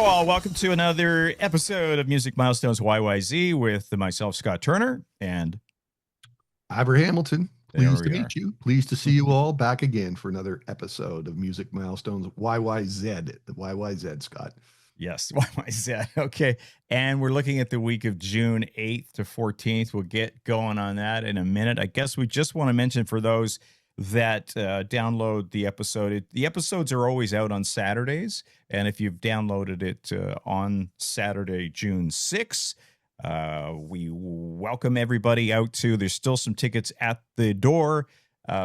all. Welcome to another episode of Music Milestones YYZ with myself, Scott Turner, and Ivor Hamilton. there Pleased to we are. meet you. Pleased to see you all back again for another episode of Music Milestones YYZ. The YYZ, Scott. Yes, YYZ. Okay. And we're looking at the week of June 8th to 14th. We'll get going on that in a minute. I guess we just want to mention for those that download the episode. The episodes are always out on Saturdays. And if you've downloaded it on Saturday, June 6th, we welcome everybody out to, there's still some tickets at the door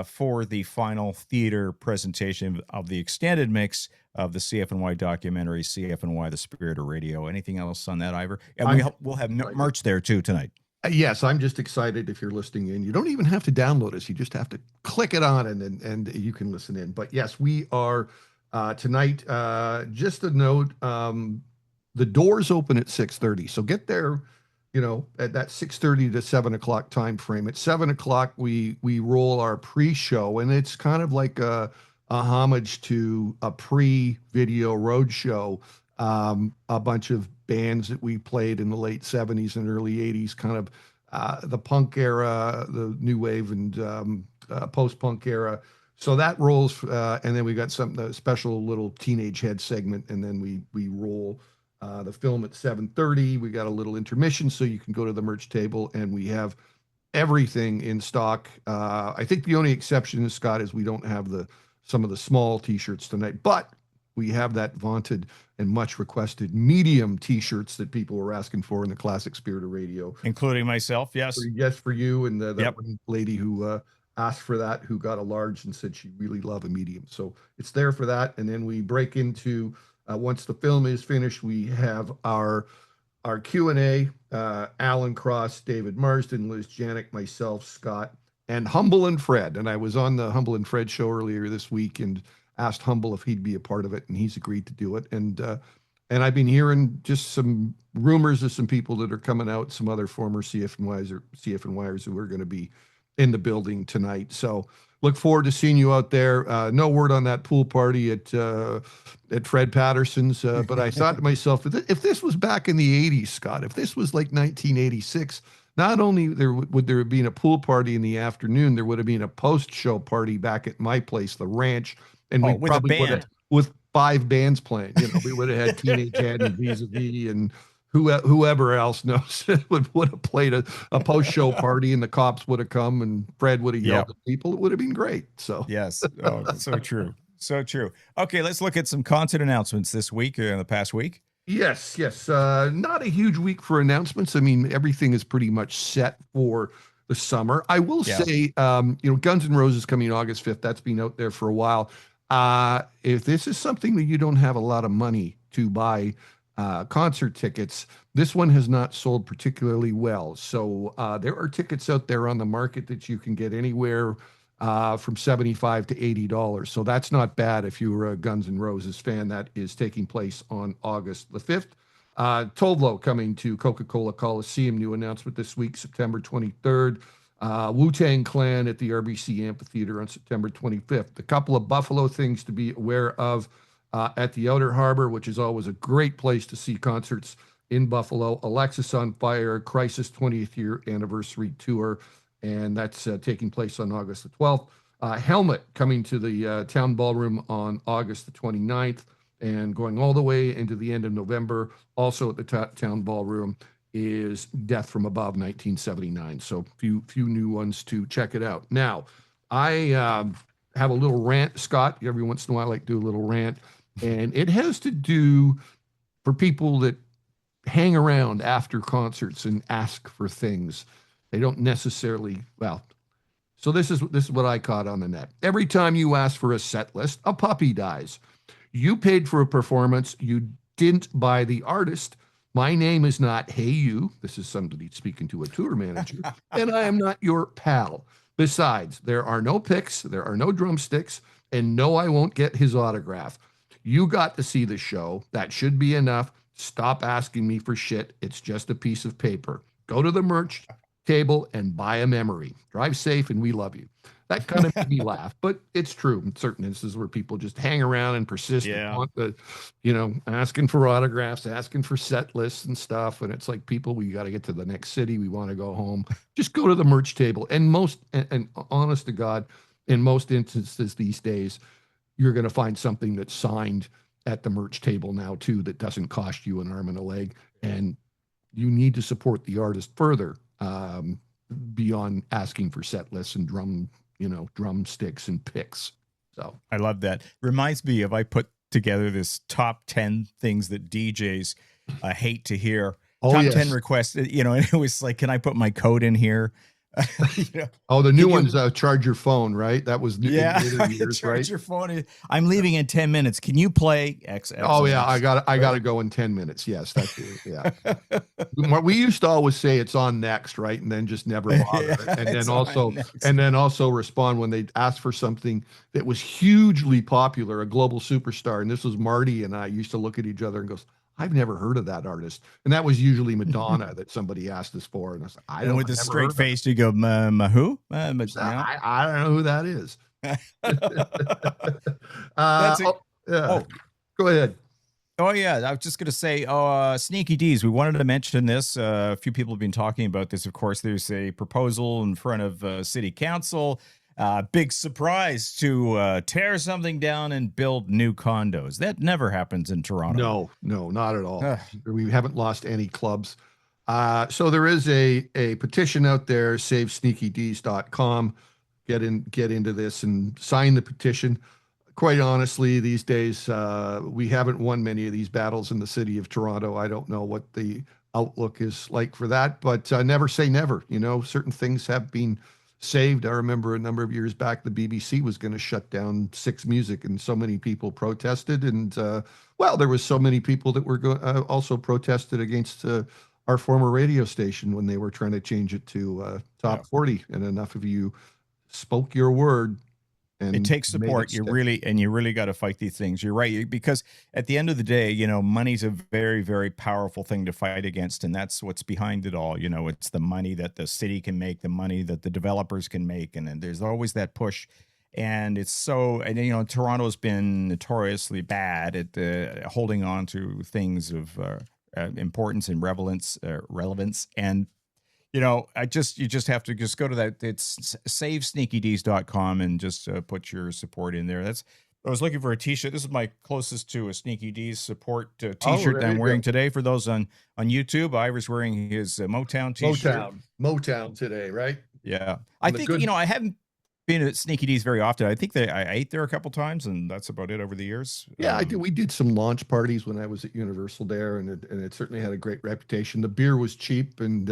for the final theater presentation of the extended mix of the CFNY documentary, CFNY, The Spirit of Radio. Anything else on that, Ivor? And we'll have merch there too tonight. Yes, I'm just excited if you're listening in. You don't even have to download us. You just have to click it on and you can listen in. But yes, we are tonight. Just a note, the doors open at 6:30. So get there, at that 6:30 to 7 o'clock time frame. At 7 o'clock, we roll our pre-show, and it's kind of like a homage to a pre-video road show. A bunch of bands that we played in the late 70s and early 80s, kind of the punk era, the new wave and post-punk era. So that rolls, and then we got a special little teenage head segment, and then we roll the film at 7:30. We got a little intermission, so you can go to the merch table, and we have everything in stock. I think the only exception, Scott, is we don't have some of the small T-shirts tonight, but we have that vaunted and much requested medium T-shirts that people were asking for in the classic Spirit of Radio, including myself. Yes, yes, for you and that one lady who asked for that, who got a large and said she really loved a medium. So it's there for that, and then we break into once the film is finished, we have our Q&A. Alan Cross, David Marsden, Liz Janik, myself, Scott, and Humble and Fred. And I was on the Humble and Fred show earlier this week and asked Humble if he'd be a part of it, and he's agreed to do it. And I've been hearing just some rumors of some people that are coming out, some other former CFNYers who are going to be in the building tonight. So look forward to seeing you out there. No word on that pool party at Fred Patterson's, but I thought to myself, if this was back in the 80s, Scott, if this was like 1986, not only would there have been a pool party in the afternoon, there would have been a post-show party back at my place, the Ranch, and we probably would have, with 5 bands playing. We would have had Teenage Head and Vis-a-Vis and whoever else knows would have played a post-show party, and the cops would have come and Fred would have yelled at people. It would have been great. So yes, so true, so true. Okay, let's look at some concert announcements this week or in the past week. Yes. Not a huge week for announcements. I mean, everything is pretty much set for the summer. I will say, Guns N' Roses coming August 5th. That's been out there for a while. If this is something that you don't have a lot of money to buy concert tickets, this one has not sold particularly well. So there are tickets out there on the market that you can get anywhere from $75 to $80. So that's not bad if you were a Guns N' Roses fan. That is taking place on August the 5th. Tovlo coming to Coca-Cola Coliseum. New announcement this week, September 23rd. Wu-Tang Clan at the RBC Amphitheater on September 25th. A couple of Buffalo things to be aware of at the Outer Harbor, which is always a great place to see concerts in Buffalo. Alexis on Fire, Crisis 20th year anniversary tour, and that's taking place on August the 12th. Helmet coming to the Town Ballroom on August the 29th and going all the way into the end of November. Also at the Town Ballroom is Death from Above 1979. So few new ones to check it out. Now, I have a little rant, Scott. Every once in a while I like to do a little rant, and it has to do for people that hang around after concerts and ask for things. They don't necessarily, so this is what I caught on the net. Every time you ask for a set list, a puppy dies. You paid for a performance. You didn't buy the artist. My name is not Hey You. This is somebody speaking to a tour manager. And I am not your pal. Besides, there are no picks. There are no drumsticks. And no, I won't get his autograph. You got to see the show. That should be enough. Stop asking me for shit. It's just a piece of paper. Go to the merch table and buy a memory. Drive safe, and we love you. That kind of made me laugh, but it's true in certain instances where people just hang around and persist and Yeah. want the, asking for autographs, asking for set lists and stuff. And it's like, people, we got to get to the next city. We want to go home. Just go to the merch table. And honest to God, in most instances these days, you're going to find something that's signed at the merch table now too, that doesn't cost you an arm and a leg. And you need to support the artist further, beyond asking for set lists and drumsticks and picks. So I love that. Reminds me of, I put together this top 10 things that DJs hate to hear. oh Top 10 yes. requests, and it was like, can I put my code in here? you know, Oh, the new can you one's charge your phone, right? That was new in Yeah, later years, right? charge your phone. I'm leaving in 10 minutes. Can you play X X Oh and yeah, I X? got I got Right. to go in 10 minutes. Yes, that's it. Yeah. We used to always say it's on next, right? And then just never Yeah, bother. And it's then on also next. and then also respond when they asked for something that was hugely popular, a global superstar. And this was Marty and I used to look at each other and goes, I've never heard of that artist. And that was usually Madonna that somebody asked us for. And I was like, And with I've a never straight heard of face, you go, who? No. I don't know who that is. That's it. Oh, yeah. Oh, Go ahead. oh yeah. I was just gonna say, Sneaky D's. We wanted to mention this. A few people have been talking about this. Of course, there's a proposal in front of City Council. Big surprise to tear something down and build new condos. That never happens in Toronto. No, no, not at all. Ugh, We haven't lost any clubs. So there is a petition out there, savesneakyds.com. Get into this and sign the petition. Quite honestly, these days, we haven't won many of these battles in the city of Toronto. I don't know what the outlook is like for that, but never say never. Certain things have been saved. I remember a number of years back, the BBC was going to shut down Six Music, and so many people protested. And well, there was so many people that were also protested against our former radio station when they were trying to change it to yeah. top 40. And enough of you spoke your word It and takes made it support. stick. You really got to fight these things. You're right. Because at the end of the day, money's a very, very powerful thing to fight against. And that's what's behind it all. It's the money that the city can make, the money that the developers can make. And then there's always that push. And Toronto's been notoriously bad at holding on to things of importance and relevance. And you just have to just go to that. It's savesneakyds.com and just put your support in there. I was looking for a t-shirt. This is my closest to a Sneaky D's support Oh, t-shirt that there I'm you wearing go. today. For those on YouTube, Ira's wearing his Motown t-shirt. Motown today, right? Yeah. I And the think, good, I haven't been at Sneaky D's very often. I think that I ate there a couple times, and that's about it over the years. yeah, I did. We did some launch parties when I was at Universal there, and it certainly had a great reputation. The beer was cheap, and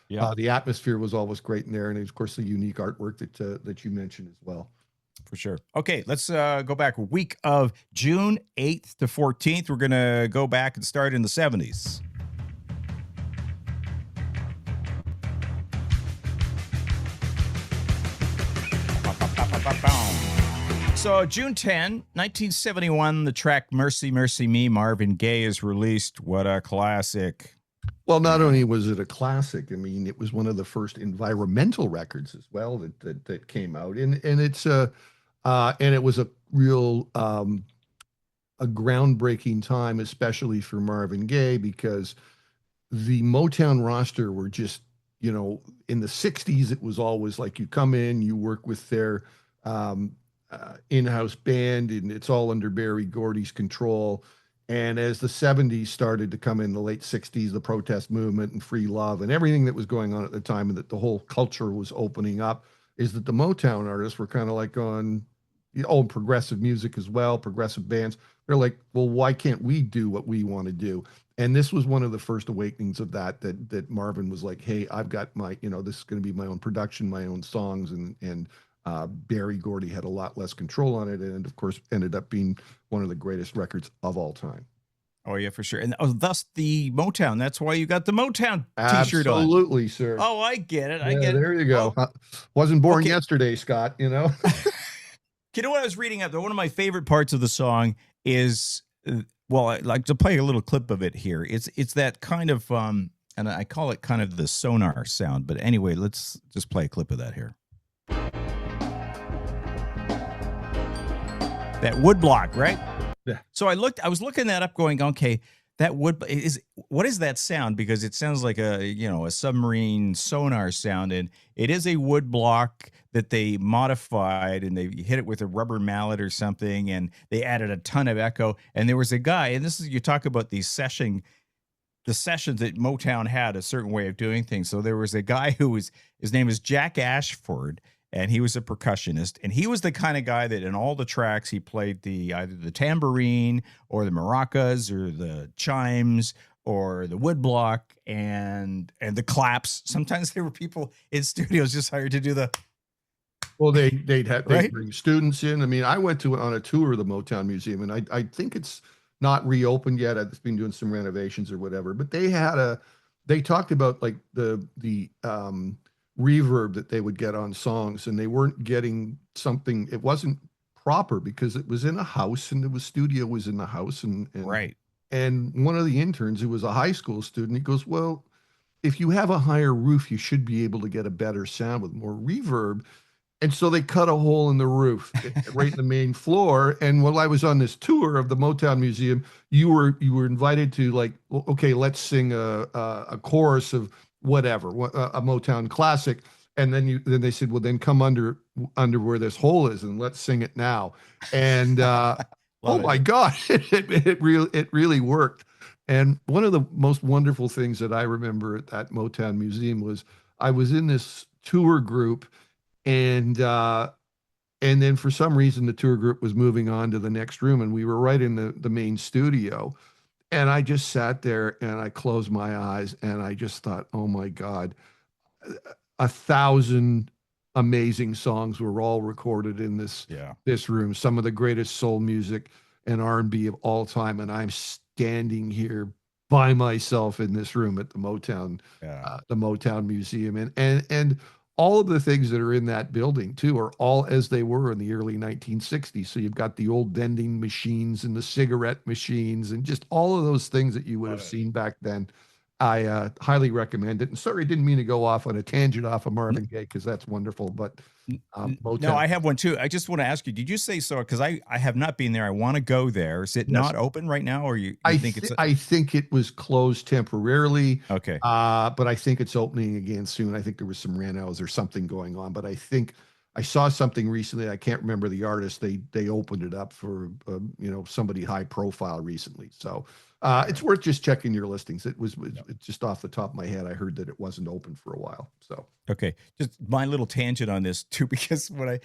Yeah, the atmosphere was always great in there, and of course the unique artwork that you mentioned as well. for sure. Okay, let's go back week of June 8th to 14th. We're going to go back and start in the 70s. So, June 10, 1971, the track Mercy, Mercy Me, Marvin Gaye is released. What a classic. Well, not only was it a classic, I mean, it was one of the first environmental records as well that came out, and it was a real a groundbreaking time, especially for Marvin Gaye, because the Motown roster were just, in the 60s, it was always like you come in, you work with their in-house band, and it's all under Barry Gordy's control. And as the 70s started to come in, the late 60s, the protest movement and free love and everything that was going on at the time, and that the whole culture was opening up, is that the Motown artists were kind of like on, progressive music as well, progressive bands. They're like, well, why can't we do what we want to do? And this was one of the first awakenings of that Marvin was like, hey, I've got my, this is going to be my own production, my own songs. And Barry Gordy had a lot less control on it. And of course, ended up being one of the greatest records of all time. Oh, yeah, for sure. And thus the Motown. That's why you got the Motown t-shirt on. Absolutely, sir. Oh, I get it. I Yeah, get it. there you go. Oh, Wasn't born okay. yesterday, Scott, You know what I was reading up? One of my favorite parts of the song is, well, I like to play a little clip of it here. It's that kind of, and I call it kind of the sonar sound. But anyway, let's just play a clip of that here. that wood block, right? Yeah. So I was looking that up, going, okay, that wood is what is that sound? Because it sounds like a submarine sonar sound, and it is a wood block that they modified and they hit it with a rubber mallet or something, and they added a ton of echo. And there was a guy, and this is you talk about the sessions that Motown had a certain way of doing things. So there was a guy who was his name is Jack Ashford, and he was a percussionist, and he was the kind of guy that in all the tracks he played the either the tambourine or the maracas or the chimes or the woodblock and the claps. Sometimes there were people in studios just hired to do the Well, they'd right. bring students in. I mean, I went to on a tour of the Motown Museum, and I think it's not reopened yet. It's been doing some renovations or whatever. But they talked about like the reverb that they would get on songs, and they weren't getting something. It wasn't proper because it was in a house, and the studio was in the house, Right. and one of the interns who was a high school student, he goes, well, if you have a higher roof, you should be able to get a better sound with more reverb. And so they cut a hole in the roof right in the main floor. And while I was on this tour of the Motown Museum, you were invited to like, okay, let's sing a chorus of whatever, a Motown classic. And then they said, well, then come under where this hole is and let's sing it now. And oh Love it. my God, it really worked. And one of the most wonderful things that I remember at that Motown Museum was I was in this tour group, and then for some reason the tour group was moving on to the next room, and we were right in the main studio. And I just sat there and I closed my eyes and I just thought, oh my God, 1,000 amazing songs were all recorded in this Yeah. this room, some of the greatest soul music and R&B of all time. And I'm standing here by myself in this room at Yeah. the Motown Museum, and all of the things that are in that building too are all as they were in the early 1960s. So you've got the old vending machines and the cigarette machines and just all of those things that you would Love have it. seen back then. I highly recommend it. And sorry, I didn't mean to go off on a tangent off of N- Marvin Gaye because that's wonderful. But No, Motown, I have one too. I just want to ask you, did you say so? Because I have not been there. I want to go there. Is it yes, not open right now, or you think it's I think it was closed temporarily, okay? but I think it's opening again soon. I think there was some renos or something going on, but I think I saw something recently. I can't remember the artist. They opened it up for somebody high profile recently. So All it's right. worth just checking your listings. Yep. It's just off the top of my head. I heard that it wasn't open for a while. So Okay. Just my little tangent on this too, because when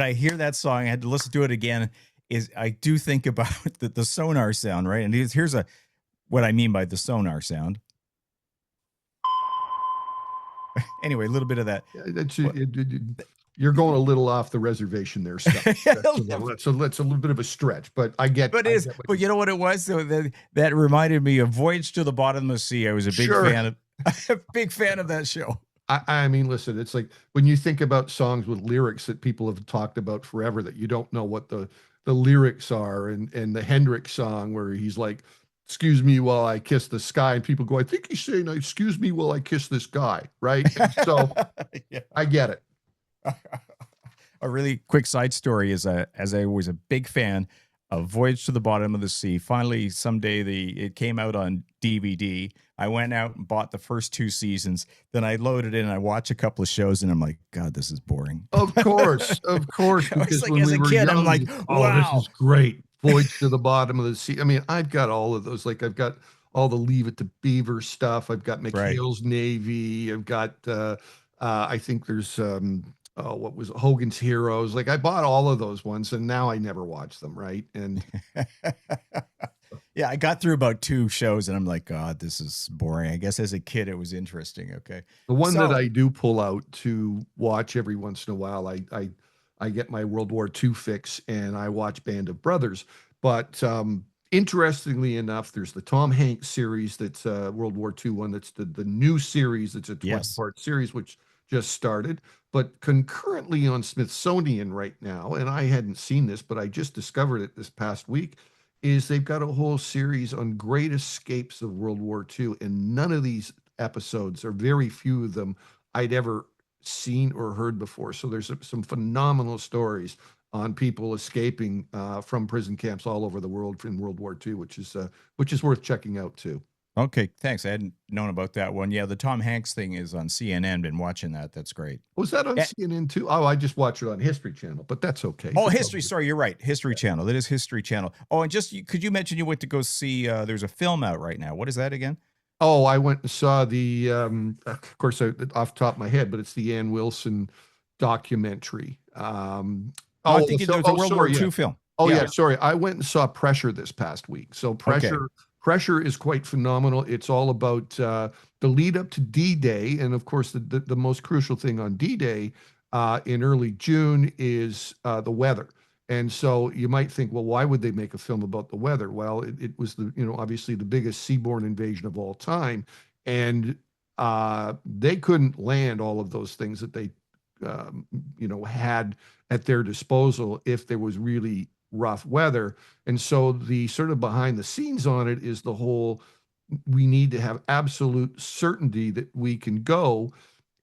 I hear that song, I had to listen to it again. Is I do think about the sonar sound, right? And here's a what I mean by the sonar sound. Anyway, a little bit of that. yeah, that's What? you're going a little off the reservation there, Scott. That's a little bit of a stretch, but But it I is. get what But you're you know what it was? So that reminded me of Voyage to the Bottom of the Sea. I was a big sure. fan of a big fan of that show. I mean, listen, it's like when you think about songs with lyrics that people have talked about forever that you don't know what the lyrics are, and the Hendrix song where he's like, "Excuse me while I kiss the sky," and people go, "I think he's saying, excuse me while I kiss this guy," right? And so Yeah. I get it. A really quick side story is as I was a big fan of Voyage to the Bottom of the Sea. Finally, someday it came out on DVD. I went out and bought the first two seasons. Then I loaded in and I watched a couple of shows and I'm like, God, this is boring. Of course, I was because like, when as we a were kid, I'm young, like, oh, this wow. is great. Voyage to the Bottom of the Sea. I mean, I've got all of those. Like, I've got all the Leave It to Beaver stuff. I've got Right. McHale's Navy. I've got, I think there's, oh, what was it? Hogan's Heroes. Like, I bought all of those ones, and now I never watch them, right? And Yeah, I got through about two shows and I'm like, God, this is boring. I guess as a kid, it was interesting. Okay. the one that So, I do pull out to watch every once in a while, I get my World War II fix and I watch Band of Brothers. But interestingly enough, there's the Tom Hanks series that's World War II one. That's the new series. It's a 20 yes. part series which just started. But concurrently on Smithsonian right now, and I hadn't seen this, but I just discovered it this past week, is they've got a whole series on great escapes of World War II, and none of these episodes, or very few of them, I'd ever seen or heard before. So there's some phenomenal stories on people escaping from prison camps all over the world in World War II, which is worth checking out too. Okay, thanks. I hadn't known about that one. Yeah, the Tom Hanks thing is on CNN. Been watching that. That's great. Was that on Yeah. CNN too? Oh, I just watched it on History Channel, but that's okay. Oh, That's all History. good. Sorry, you're right. History Yeah. Channel. That is History Channel. Oh, and just could you mention you went to go see? There's a film out right now. What is that again? Oh, I went and saw the, of course, off the top of my head, but it's the Ann Wilson documentary. No, I'm thinking there's a World War sorry, yeah. II film. Oh, Yeah. yeah, sorry. I went and saw Pressure this past week. So Okay. Pressure is quite phenomenal. It's all about the lead up to D-Day, and of course, the most crucial thing on D-Day in early June is the weather. And so you might think, well, why would they make a film about the weather? Well, it was obviously the biggest seaborne invasion of all time, and they couldn't land all of those things that they, um, had at their disposal if there was really rough weather. And so the sort of behind the scenes on it is the whole, we need to have absolute certainty that we can go.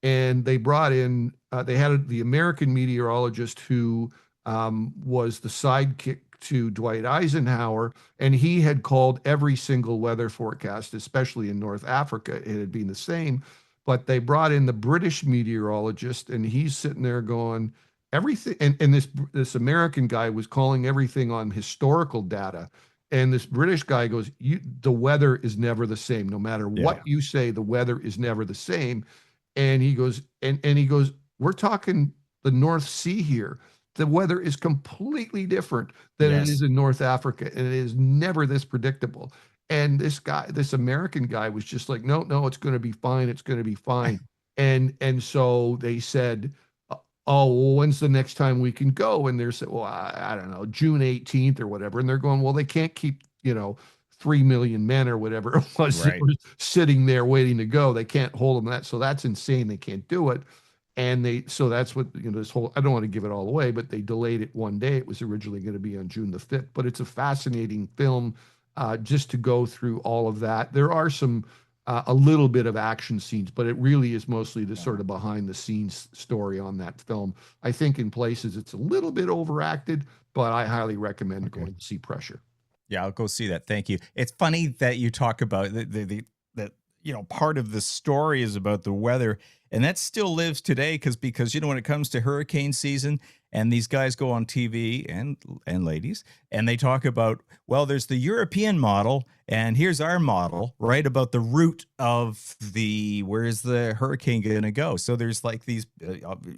And they brought in, they had the American meteorologist who was the sidekick to Dwight Eisenhower, and he had called every single weather forecast, especially in North Africa. It had been the same, but they brought in the British meteorologist, and he's sitting there going, everything, and this American guy was calling everything on historical data. And this British guy goes, the weather is never the same. No matter what Yeah. you say, the weather is never the same. And he goes, and he goes, we're talking the North Sea here. The weather is completely different than it is Yes. in North Africa, and it is never this predictable. And this American guy was just like, no, no, it's going to be fine. It's going to be fine. And so they said, oh, well, when's the next time we can go? And they're saying, well, I don't know, June 18th or whatever. And they're going, well, they can't keep, 3 million men or whatever it was that Right. were sitting there waiting to go. They can't hold them that. So that's insane. They can't do it. So that's what, this whole, I don't want to give it all away, but they delayed it one day. It was originally going to be on June the 5th, but it's a fascinating film just to go through all of that. There are some, a little bit of action scenes, but it really is mostly the sort Uh-huh. of behind the scenes story on that film. I think in places it's a little bit overacted, but I highly recommend Okay. going to see Pressure. Yeah, I'll go see that. Thank you. It's funny that you talk about that part of the story is about the weather, and that still lives today because when it comes to hurricane season, and these guys go on TV and ladies, and they talk about, well, there's the European model, and here's our model, right, about the route of where is the hurricane going to go. So there's like these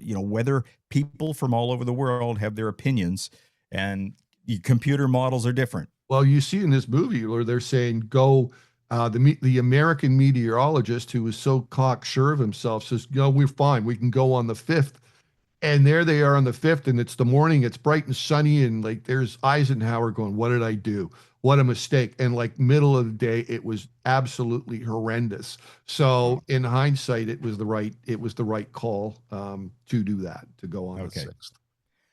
weather people from all over the world have their opinions, and the computer models are different. Well, you see in this movie where they're saying go, the American meteorologist who was so cocksure of himself says, we're fine. We can go on the 5th. And there they are on the 5th, and it's the morning, it's bright and sunny, and like there's Eisenhower going, what did I do? What a mistake. And like middle of the day, it was absolutely horrendous. Oh, So in hindsight, it was the right call to do that, to go on the okay. 6th.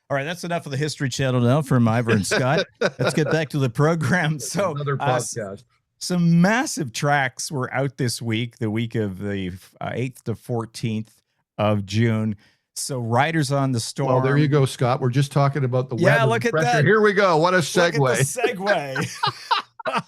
All right, that's enough of the History Channel now from Ivor and Scott. Let's get back to the program. It's So, another podcast. some massive tracks were out this week, the week of the 8th to 14th of June. So, Riders on the Well, there you Storm. go, Scott. We're just talking about the Yeah, weather look and at pressure. that. Here we go. What a Look at the segue. segue.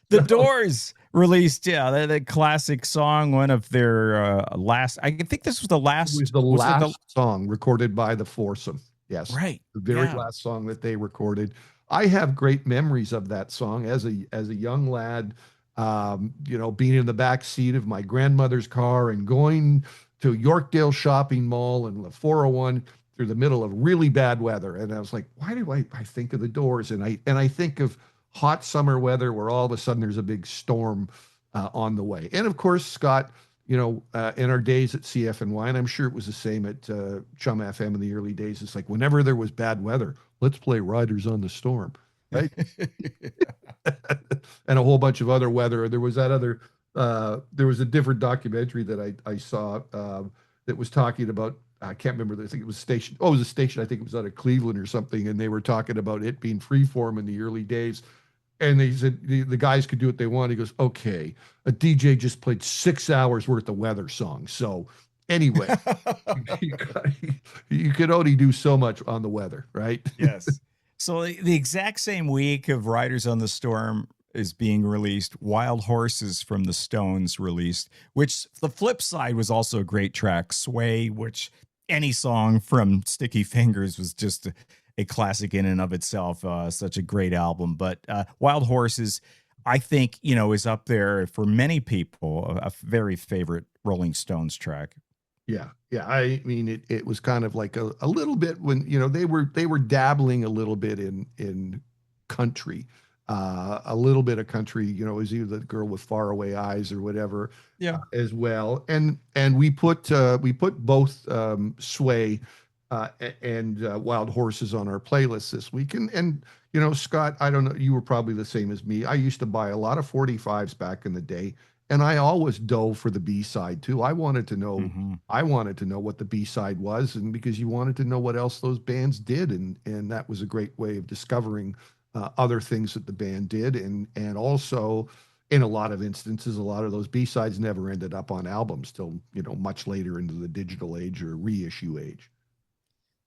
The Doors released, the classic song, one of their last. I think this was the It was last. the Was it last song recorded by the foursome. Yes, right? the very Yeah. last song that they recorded. I have great memories of that song as a young lad. Being in the back seat of my grandmother's car and going to Yorkdale Shopping Mall and the 401 through the middle of really bad weather. And I was like, why do I think of the Doors? And I think of hot summer weather where all of a sudden there's a big storm on the way. And of course, Scott, in our days at CFNY, and I'm sure it was the same at Chum FM in the early days, it's like whenever there was bad weather, let's play Riders on the Storm, right? And a whole bunch of other weather. There was a different documentary that I saw that was talking about, I can't remember, I think it was a station. Oh, it was a station. I think it was out of Cleveland or something. And they were talking about it being freeform in the early days. And they said the guys could do what they want. He goes, okay, a DJ just played 6 hours worth of weather songs. So Anyway, you, got- you could only do so much on the weather, right? Yes. So the exact same week of Riders on the Storm is being released, Wild Horses from the Stones released, which the flip side was also a great track, Sway, which any song from Sticky Fingers was just a classic in and of itself. Such a great album. But Wild Horses, I think, is up there for many people, a very favorite Rolling Stones track. Yeah, yeah. I mean, it was kind of like a little bit when they were dabbling a little bit in country, a little bit of country. It was either the girl with faraway eyes or whatever, Yeah. as well. And we put both Sway and Wild Horses on our playlist this week. And Scott, I don't know, you were probably the same as me. I used to buy a lot of 45s back in the day, and I always dove for the B side too. Mm-hmm. I wanted to know what the B side was, and because you wanted to know what else those bands did, and that was a great way of discovering other things that the band did, and also in a lot of instances, a lot of those B sides never ended up on albums till much later into the digital age or reissue age.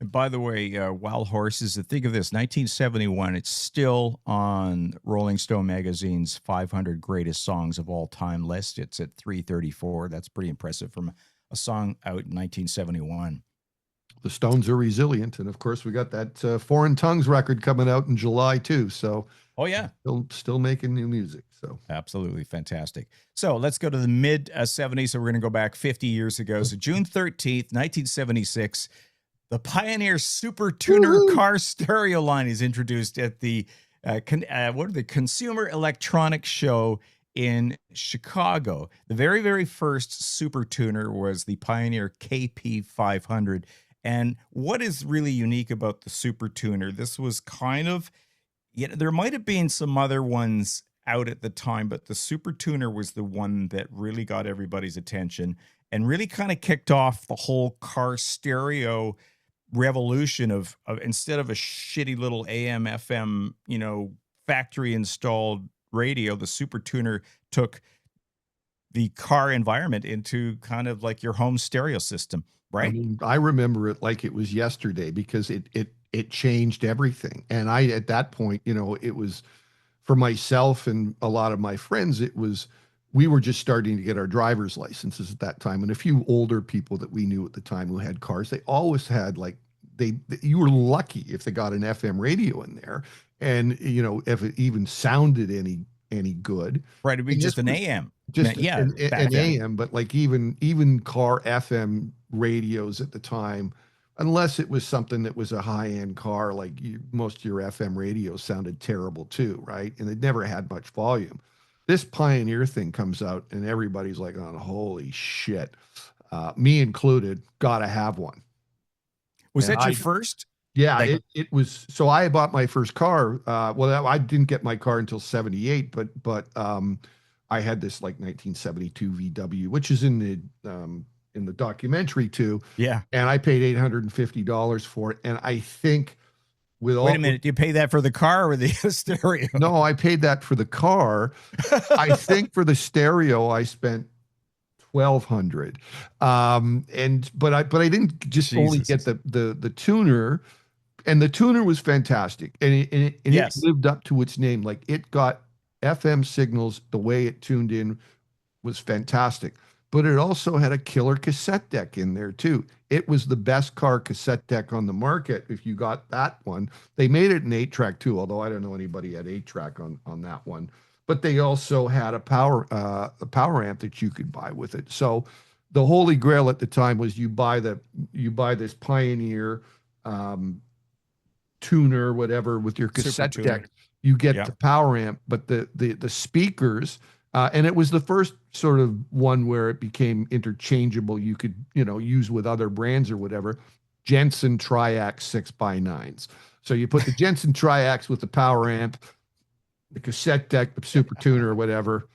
And by the way, Wild Horses, think of this, 1971, it's still on Rolling Stone magazine's 500 greatest songs of all time list. It's at 334. That's pretty impressive from a song out in 1971. The Stones are resilient, and of course, we got that Foreign Tongues record coming out in July too. So, Oh, yeah. still making new music. So, Absolutely fantastic. So let's go to the mid 70s. So we're going to go back 50 years ago. So June 13th, 1976, the Pioneer Supertuner woohoo! car stereo line is introduced at the the Consumer Electronics Show in Chicago. The very, very first Supertuner was the Pioneer KP 500. And what is really unique about the Supertuner? This was kind of, there might have been some other ones out at the time, but the Supertuner was the one that really got everybody's attention and really kind of kicked off the whole car stereo revolution of instead of a shitty little AM FM, factory installed radio, the Supertuner took the car environment into kind of like your home stereo system, I right? mean, I remember it like it was yesterday because it changed everything. And I at that point, it was for myself and a lot of my friends, we were just starting to get our driver's licenses at that time. And a few older people that we knew at the time who had cars, they always had like you were lucky if they got an FM radio in there, and if it even sounded any good. Right. It'd be And just this an was AM. just Yeah, back an then. AM, but like even car FM radios at the time, unless it was something that was a high-end car, like most of your FM radios sounded terrible too, right? And it never had much volume. This Pioneer thing comes out, and everybody's like, "Oh, holy shit!" Me included. Gotta have one. Was And that your first? yeah, Like, it was. So I bought my first car. Well, I didn't get my car until '78, but I had this like 1972 VW, which is in the documentary too, yeah. and I paid $850 for it. And I think with Wait all a minute. Do you pay that for the car or the stereo? no, I paid that for the car. I think for the stereo, I spent 1,200. But I didn't just only Jesus. get the tuner, and the tuner was fantastic, and it Yes. lived up to its name. Like it got FM signals, the way it tuned in was fantastic, but it also had a killer cassette deck in there too. It was the best car cassette deck on the market if you got that one. They made it an 8-track too, although I don't know anybody had 8-track on that one. But they also had a power amp that you could buy with it. So the holy grail at the time was you buy this Pioneer um, tuner, whatever, with your cassette Supertuner. deck. You get Yeah. the power amp, but the speakers, and it was the first sort of one where it became interchangeable. You could use with other brands or whatever. Jensen Triax 6x9s. So you put the Jensen Triax with the power amp, the cassette deck, the Supertuner or whatever,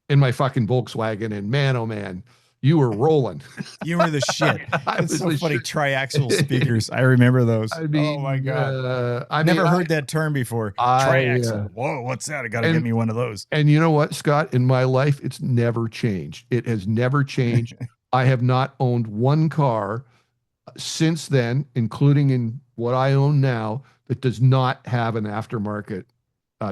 in my fucking Volkswagen, and man, oh man, you were rolling. You were the shit. I It's was so the funny. shit. Triaxial speakers. I remember those. I Oh my mean, God. I mean, Never heard that term before. I, Triaxial. Whoa, what's that? I got to get and me one of those. and you know what, Scott? In my life, it's never changed. It has never changed. I have not owned one car since then, including in what I own now, that does not have an aftermarket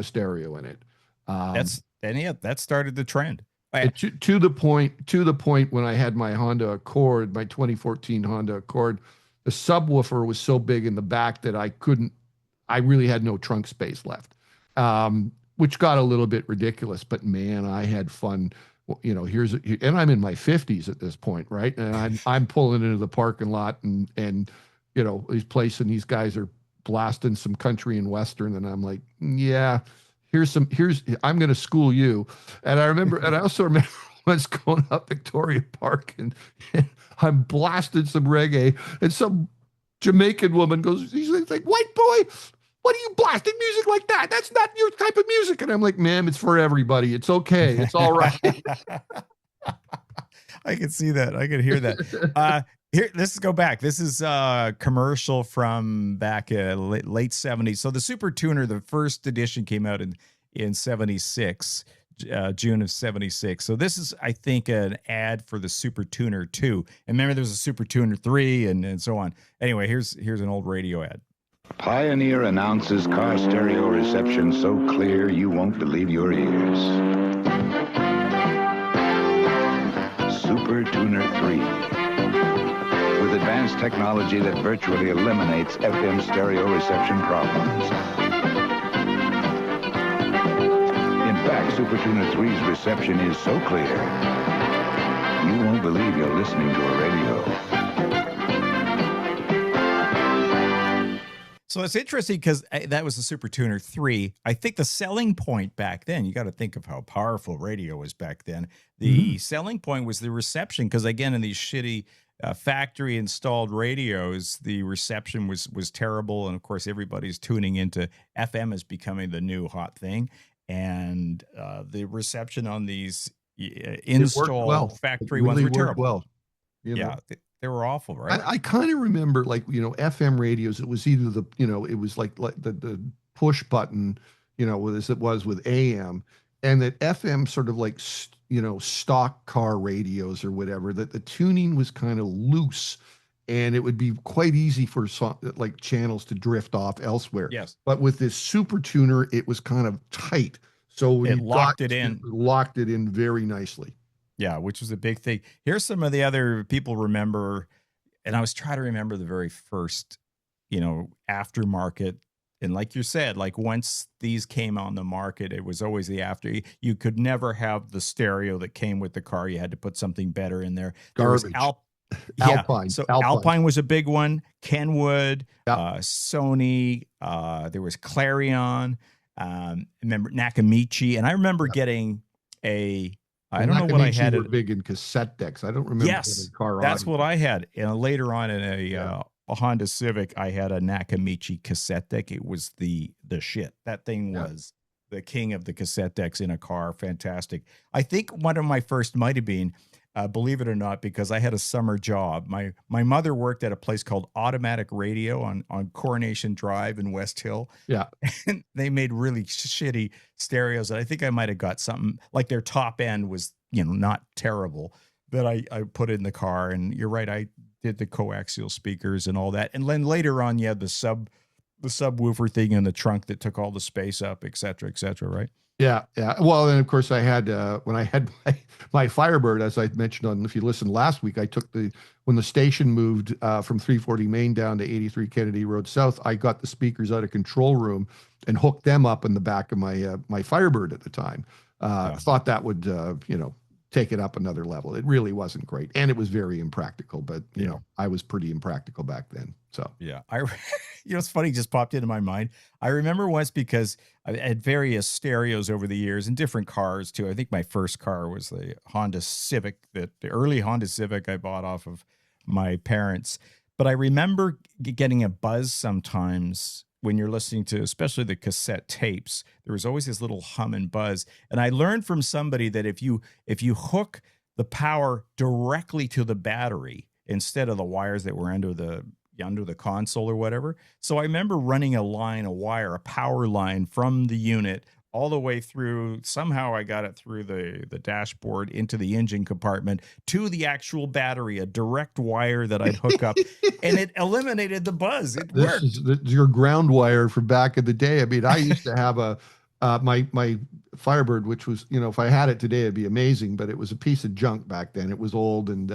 stereo in it. Um, That started the trend. I, to the point when I had my Honda Accord, my 2014 Honda Accord, the subwoofer was so big in the back that I really had no trunk space left, which got a little bit ridiculous. But man, I had fun. Well, and I'm in my 50s at this point, right? And I'm pulling into the parking lot, and he's placing these guys are blasting some country and western, and I'm like, yeah, I'm going to school you. And I also remember once going up Victoria Park, and I'm blasting some reggae, and some Jamaican woman goes, he's like, white boy, what are you blasting music like that? That's not your type of music. And I'm like, ma'am, it's for everybody. It's okay. It's all right. I can see that. I can hear that. Here, let's go back. This is a commercial from back late 70s. So the Supertuner, the first edition came out in 76, June of 76. So this is, I think, an ad for the Supertuner 2. And remember, there's a Supertuner 3 and so on. Anyway, here's an old radio ad. Pioneer announces car stereo reception so clear you won't believe your ears. Supertuner 3. With advanced technology that virtually eliminates FM stereo reception problems. In fact, Supertuner 3's reception is so clear, you won't believe you're listening to a radio. So it's interesting because that was the Supertuner 3. I think the selling point back then, you got to think of how powerful radio was back then. The selling point was the reception, because again, in these shitty factory installed radios, the reception was terrible. And of course, everybody's tuning into FM is becoming the new hot thing. And the reception on these installed factory ones were terrible. Well, yeah. They were awful, right? I kind of remember, like, FM radios. It was either it was like the push button, as it was with AM, and that FM sort of like, stock car radios or whatever, that the tuning was kind of loose, and it would be quite easy for like channels to drift off elsewhere. Yes. But with this Supertuner, it was kind of tight. So when it locked it in very nicely. Yeah, which was a big thing. Here's some of the other people remember, and I was trying to remember the very first, aftermarket. And like you said, like once these came on the market, it was always the after. You could never have the stereo that came with the car. You had to put something better in there. Garbage. Alpine. So Alpine was a big one. Kenwood, Sony. There was Clarion. Remember Nakamichi, and I remember getting I don't know what I had. Were big in cassette decks. I don't remember. Yes, that's what I had. And later on in a Honda Civic, I had a Nakamichi cassette deck. It was the shit. That thing was the king of the cassette decks in a car. Fantastic. I think one of my first might have been, believe it or not, because I had a summer job. My mother worked at a place called Automatic Radio on Coronation Drive in West Hill. Yeah. And they made really shitty stereos. And I think I might have got something like their top end was, not terrible, that I put in the car. And you're right, I did the coaxial speakers and all that. And then later on, you had the subwoofer thing in the trunk that took all the space up, et cetera, right? Yeah. Well, and of course I had, when I had my Firebird, as I mentioned if you listened last week, when the station moved from 340 Main down to 83 Kennedy Road South, I got the speakers out of control room and hooked them up in the back of my Firebird at the time. Thought that would, take it up another level. It really wasn't great. And it was very impractical, but I was pretty impractical back then. So yeah, it's funny, just popped into my mind. I remember once, because I had various stereos over the years in different cars too. I think my first car was the Honda Civic, the early Honda Civic I bought off of my parents. But I remember getting a buzz sometimes when you're listening to, especially the cassette tapes. There was always this little hum and buzz. And I learned from somebody that if you hook the power directly to the battery instead of the wires that were under the console or whatever. So I remember running a power line from the unit all the way through. Somehow I got it through the dashboard into the engine compartment to the actual battery, a direct wire that I'd hook up, and it eliminated the buzz. It This worked. is your ground wire from back in the day. I mean, I used to have my Firebird, which was, if I had it today, it'd be amazing, but it was a piece of junk back then. It was old, and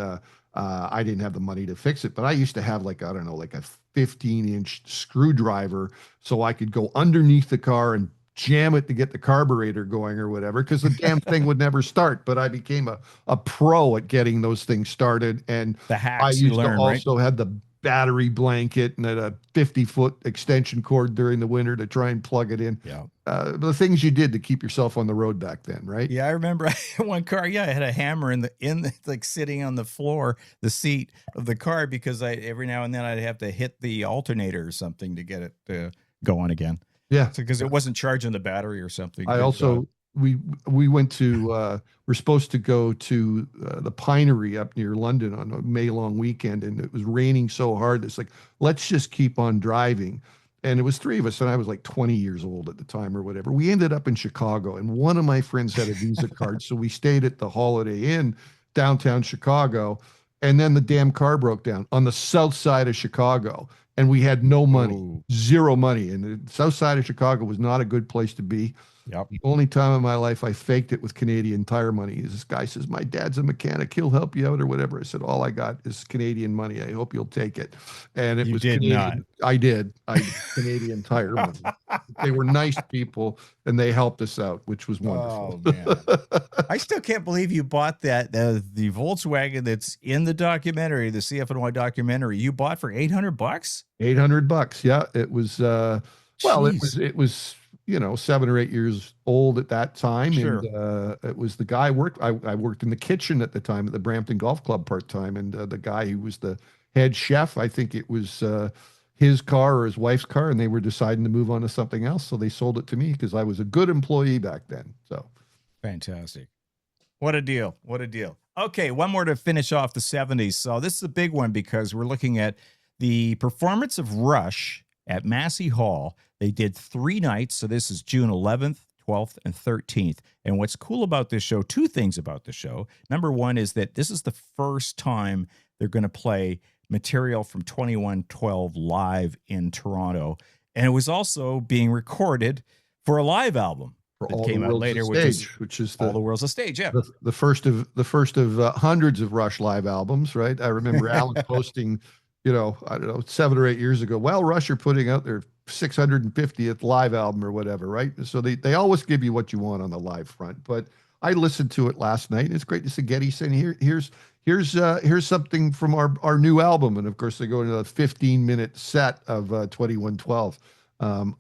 I didn't have the money to fix it. But I used to have like a 15-inch screwdriver, so I could go underneath the car and jam it to get the carburetor going or whatever, because the damn thing would never start. But I became a pro at getting those things started, and The I hacks you used to learn, right? also have the battery blanket and a 50-foot extension cord during the winter to try and plug it in. Yeah. The things you did to keep yourself on the road back then, right? Yeah, I remember one car. Yeah, I had a hammer in the like sitting on the floor, the seat of the car, because every now and then I'd have to hit the alternator or something to get it to go on again. Yeah. Because it wasn't charging the battery or something. I also we went to we're supposed to go to the Pinery up near London on a May long weekend, and it was raining so hard. It's like, let's just keep on driving. And it was three of us, and I was like 20 years old at the time or whatever. We ended up in Chicago, and one of my friends had a Visa card, so we stayed at the Holiday Inn downtown Chicago. And then the damn car broke down on the south side of Chicago, and we had no money, Ooh. zero money. And the south side of Chicago was not a good place to be. Yep. The only time in my life I faked it with Canadian Tire money is this guy says, my dad's a mechanic, he'll help you out or whatever. I said, all I got is Canadian money. I hope you'll take it. And it You was did Canadian. not. I did. Canadian Tire money. They were nice people, and they helped us out, which was wonderful. Oh man, I still can't believe you bought that the Volkswagen that's in the documentary, the CFNY documentary. You bought for $800. $800. Yeah, it was. Well, Jeez. it was 7 or 8 years old at that time. Sure. And it was the guy I worked in the kitchen at the time at the Brampton Golf Club part-time. And the guy who was the head chef, I think it was his car or his wife's car, and they were deciding to move on to something else. So they sold it to me because I was a good employee back then. So Fantastic. What a deal. What a deal. Okay, one more to finish off the 70s. So this is a big one because we're looking at the performance of Rush at Massey Hall. They did 3 nights. So this is June 11th, 12th, and 13th. And what's cool about this show, 2 things about the show. Number one is that this is the first time they're going to play material from 2112 live in Toronto. And it was also being recorded for a live album that came out later, which is All the World's a Stage. Yeah. The first of hundreds of Rush live albums, right? I remember Alan posting, I don't know, 7 or 8 years ago. Well, Rush are putting out their 650th live album or whatever, right? So they always give you what you want on the live front. But I listened to it last night, and it's great to see Geddy saying, here's something from our new album. And of course, they go into a 15-minute set of 2112.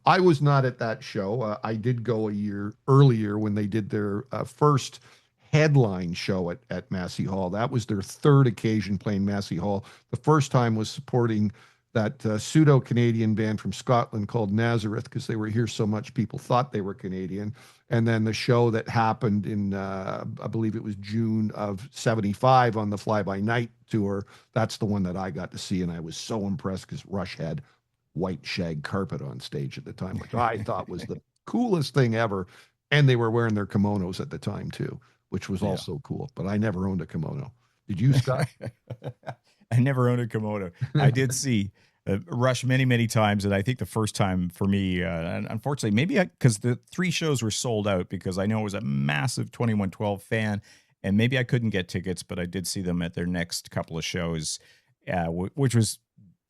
I was not at that show. I did go a year earlier when they did their first headline show at Massey Hall. That was their 3rd occasion playing Massey Hall. The first time was supporting that pseudo-Canadian band from Scotland called Nazareth, because they were here so much people thought they were Canadian. And then the show that happened in, I believe it was June of 75 on the Fly By Night tour, that's the one that I got to see, and I was so impressed because Rush had white shag carpet on stage at the time, which I thought was the coolest thing ever. And they were wearing their kimonos at the time too, which was also cool. But I never owned a kimono. Did you, Scott? I never owned a kimono. I did see Rush many, many times. And I think the first time for me, unfortunately, maybe because the 3 shows were sold out, because I know I was a massive 2112 fan, and maybe I couldn't get tickets, but I did see them at their next couple of shows, which was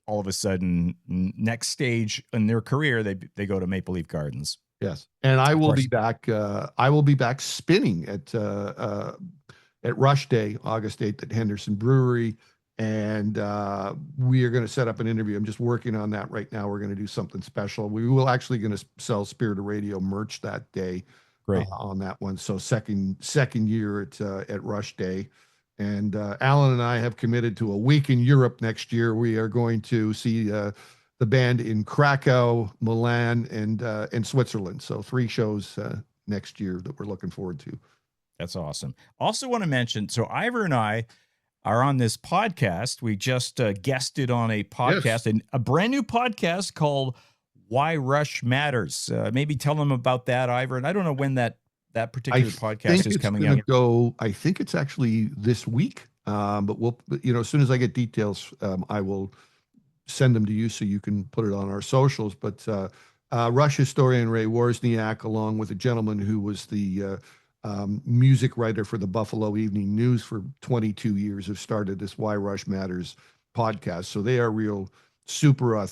all of a sudden next stage in their career. They go to Maple Leaf Gardens. Yes. And I will be back. I will be back spinning at Rush Day, August 8th at Henderson Brewery. And we are going to set up an interview. I'm just working on that right now. We're going to do something special. We will actually going to sell Spirit of Radio merch that day. Great. On that one. So second year at Rush Day. And Alan and I have committed to a week in Europe next year. We are going to see the band in Krakow, Milan, and Switzerland. So 3 shows next year that we're looking forward to. That's awesome. Also want to mention, so Ivor and I are on this podcast. We just guested on a podcast, and a brand new podcast called Why Rush Matters. Maybe tell them about that, Ivor. And I don't know when that particular podcast is coming out. I think it's actually this week. But as soon as I get details, I will send them to you so you can put it on our socials. But Rush historian Ray Wozniak, along with a gentleman who was the music writer for the Buffalo Evening News for 22 years, have started this Why Rush Matters podcast. So they are real super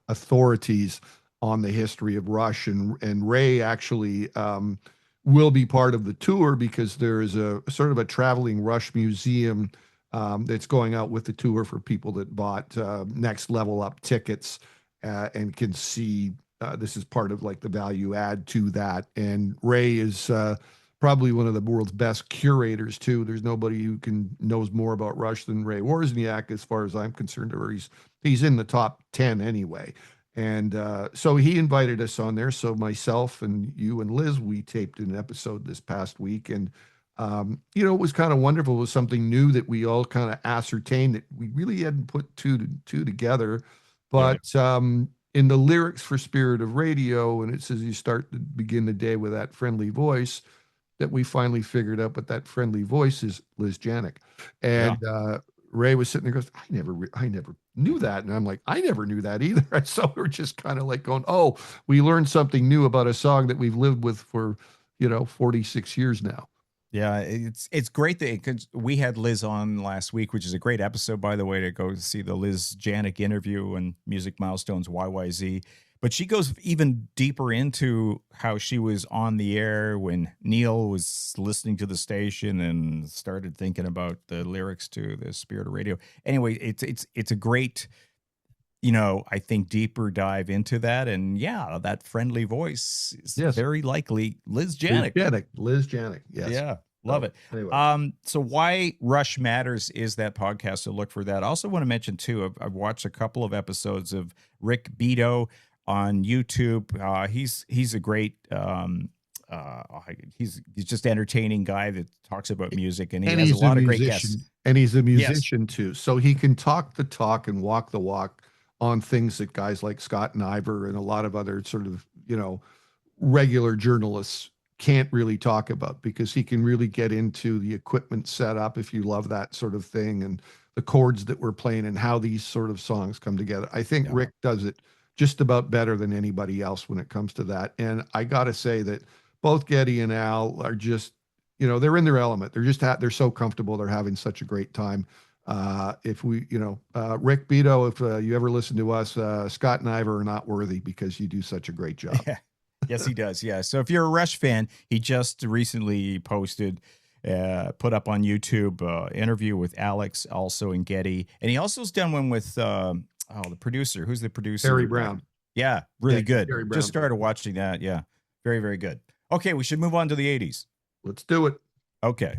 authorities on the history of Rush. And Ray actually will be part of the tour, because there is a sort of a traveling Rush museum that's going out with the tour for people that bought Next Level Up tickets and can see this is part of like the value add to that. And Ray is probably one of the world's best curators too. There's nobody who knows more about Rush than Ray Wozniak, as far as I'm concerned, or he's in the top 10 anyway. And so he invited us on there. So myself and you and Liz, we taped an episode this past week. And, it was kind of wonderful. It was something new that we all kind of ascertained that we really hadn't put two together. But in the lyrics for Spirit of Radio, and it says you start to begin the day with that friendly voice, that we finally figured out, but that friendly voice is Liz Janik. And Ray was sitting there, goes, I never knew that. And I'm like, I never knew that either. So we're just kind of like going, oh, we learned something new about a song that we've lived with for, 46 years now. Yeah, it's great because we had Liz on last week, which is a great episode, by the way, to go see the Liz Janik interview and Music Milestones YYZ. But she goes even deeper into how she was on the air when Neil was listening to the station and started thinking about the lyrics to the Spirit of Radio. Anyway, it's a great, I think, deeper dive into that. And yeah, that friendly voice is very likely Liz Janik. Liz Janik. Yes. Yeah. Love it. Anyway. So Why Rush Matters is that podcast. So look for that. I also want to mention too, I've watched a couple of episodes of Rick Beato on YouTube. He's a great, he's just entertaining guy that talks about music, and he has a lot of great guests. And he's a musician too. So he can talk the talk and walk the walk on things that guys like Scott and Ivor and a lot of other sort of, regular journalists can't really talk about, because he can really get into the equipment setup, if you love that sort of thing, and the chords that we're playing and how these sort of songs come together. I think Rick does it just about better than anybody else when it comes to that. And I got to say that both Geddy and Al are just, they're in their element. They're just, they're so comfortable. They're having such a great time. If we, Rick Beato, if you ever listen to us, Scott and Ivor are not worthy, because you do such a great job. Yeah. Yes, he does. Yeah. So if you're a Rush fan, he just recently posted, put up on YouTube, interview with Alex, also in Geddy. And he also has done one with, the producer. Who's the producer? Harry Brown. Yeah. Really good. Just started watching that. Yeah. Very, very good. Okay. We should move on to the 80s. Let's do it. Okay.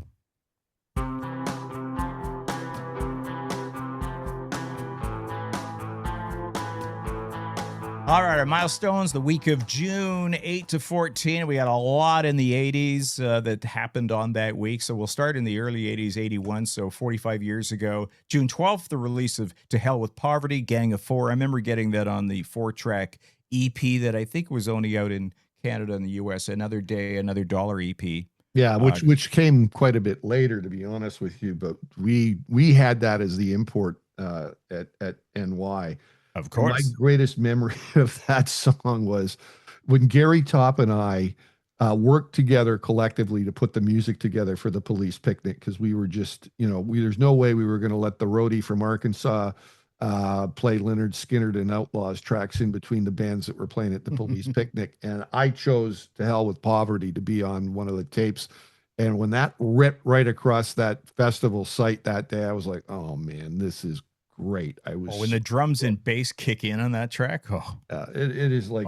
All right, our milestones, the week of June 8 to 14. We got a lot in the 80s that happened on that week. So we'll start in the early 80s, 81, so 45 years ago. June 12th, the release of To Hell with Poverty, Gang of Four. I remember getting that on the 4-track EP that I think was only out in Canada and the U.S. Another Day, Another Dollar EP. Yeah, which came quite a bit later, to be honest with you. But we had that as the import at NY. Of course. My greatest memory of that song was when Gary Topp and I worked together collectively to put the music together for the Police Picnic, because we were just, there's no way we were going to let the roadie from Arkansas play Leonard Skinner and Outlaws tracks in between the bands that were playing at the Police Picnic. And I chose To Hell with Poverty to be on one of the tapes. And when that ripped right across that festival site that day, I was like, oh man, this is great. When the drums and bass kick in on that track. It is like,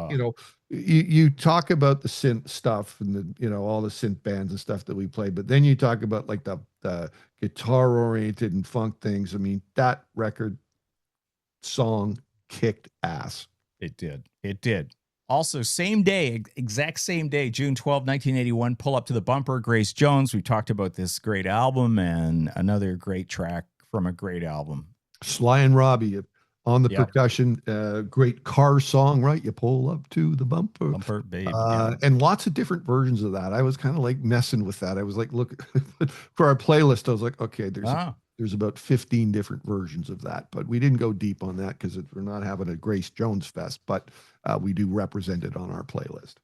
you talk about the synth stuff and the, all the synth bands and stuff that we played, but then you talk about like the guitar oriented and funk things. I mean, that song kicked ass. It did. Also, same day, exact same day, June 12, 1981, Pull Up to the Bumper, Grace Jones. We talked about this great album and another great track from a great album. Sly and Robbie, on the Yep. percussion. Great car song, right? You pull up to the bumper. Bumper, babe. Yeah. And lots of different versions of that. I was kind of like messing with that. I was like, look, for our playlist, I was like, okay, Ah. there's about 15 different versions of that, but we didn't go deep on that because we're not having a Grace Jones fest, but we do represent it on our playlist.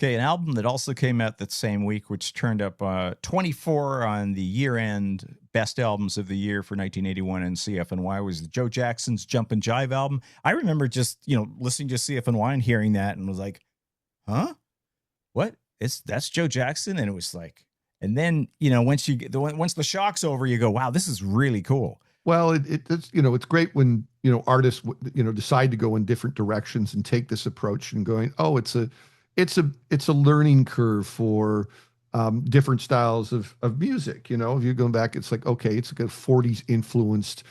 Okay, an album that also came out that same week, which turned up 24 on the year-end best albums of the year for 1981 in CFNY, was Joe Jackson's Jump and Jive album. I remember just listening to CFNY and hearing that and was like, "Huh, what? That's Joe Jackson?" And it was like, and then once the shock's over, you go, "Wow, this is really cool." Well, it's it's great when artists decide to go in different directions and take this approach and going, oh, it's a learning curve for different styles of music. If you're going back, it's like, okay, it's like a 40s influenced,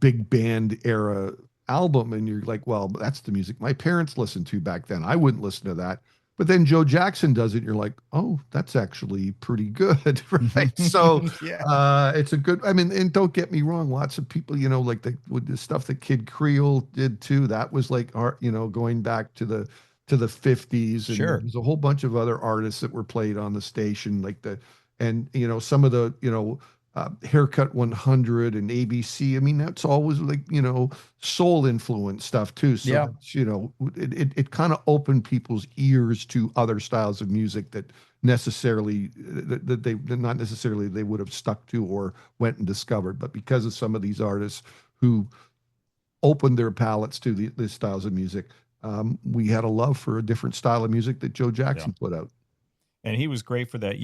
big band era album, and you're like, well, that's the music my parents listened to back then. I wouldn't listen to that. But then Joe Jackson does it, and you're like, oh, that's actually pretty good, right? So Yeah. it's a good. I mean, and don't get me wrong, lots of people, like with the stuff that Kid Creole did too. That was like art, going back to the 50s, and Sure. there's a whole bunch of other artists that were played on the station, and some of the Haircut 100 and ABC. I mean, that's always like soul influence stuff too. So Yeah. that's, it kind of opened people's ears to other styles of music that necessarily that not necessarily they would have stuck to or went and discovered, but because of some of these artists who opened their palettes to the styles of music, we had a love for a different style of music that Joe Jackson put out. And he was great for that.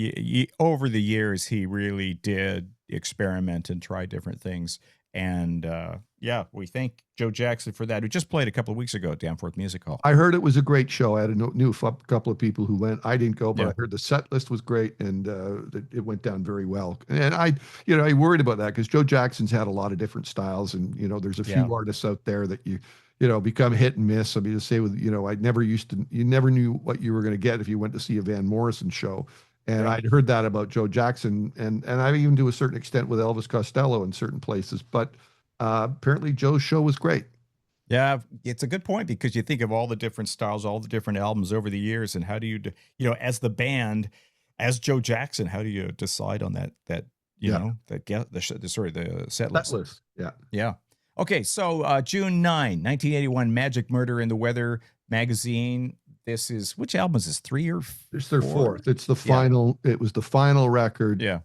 Over the years, he really did experiment and try different things. And we thank Joe Jackson for that, who just played a couple of weeks ago at Danforth Music Hall. I heard it was a great show. I knew a couple of people who went. I didn't go, but I heard the set list was great, and it went down very well. And I worried about that because Joe Jackson's had a lot of different styles, and there's a few artists out there that become hit and miss. I mean, to say you never knew what you were going to get if you went to see a Van Morrison show. And I'd heard that about Joe Jackson, and I even to a certain extent with Elvis Costello in certain places. But apparently Joe's show was great. Yeah, it's a good point because you think of all the different styles, all the different albums over the years, and how do you, as the band, as Joe Jackson, how do you decide on that the set list? Yeah. Yeah. Okay, so June 9, 1981, Magic Murder in the Weather magazine. This is, which album is this? 3 or 4? It's their fourth. It's the final. It was the final record. Yeah.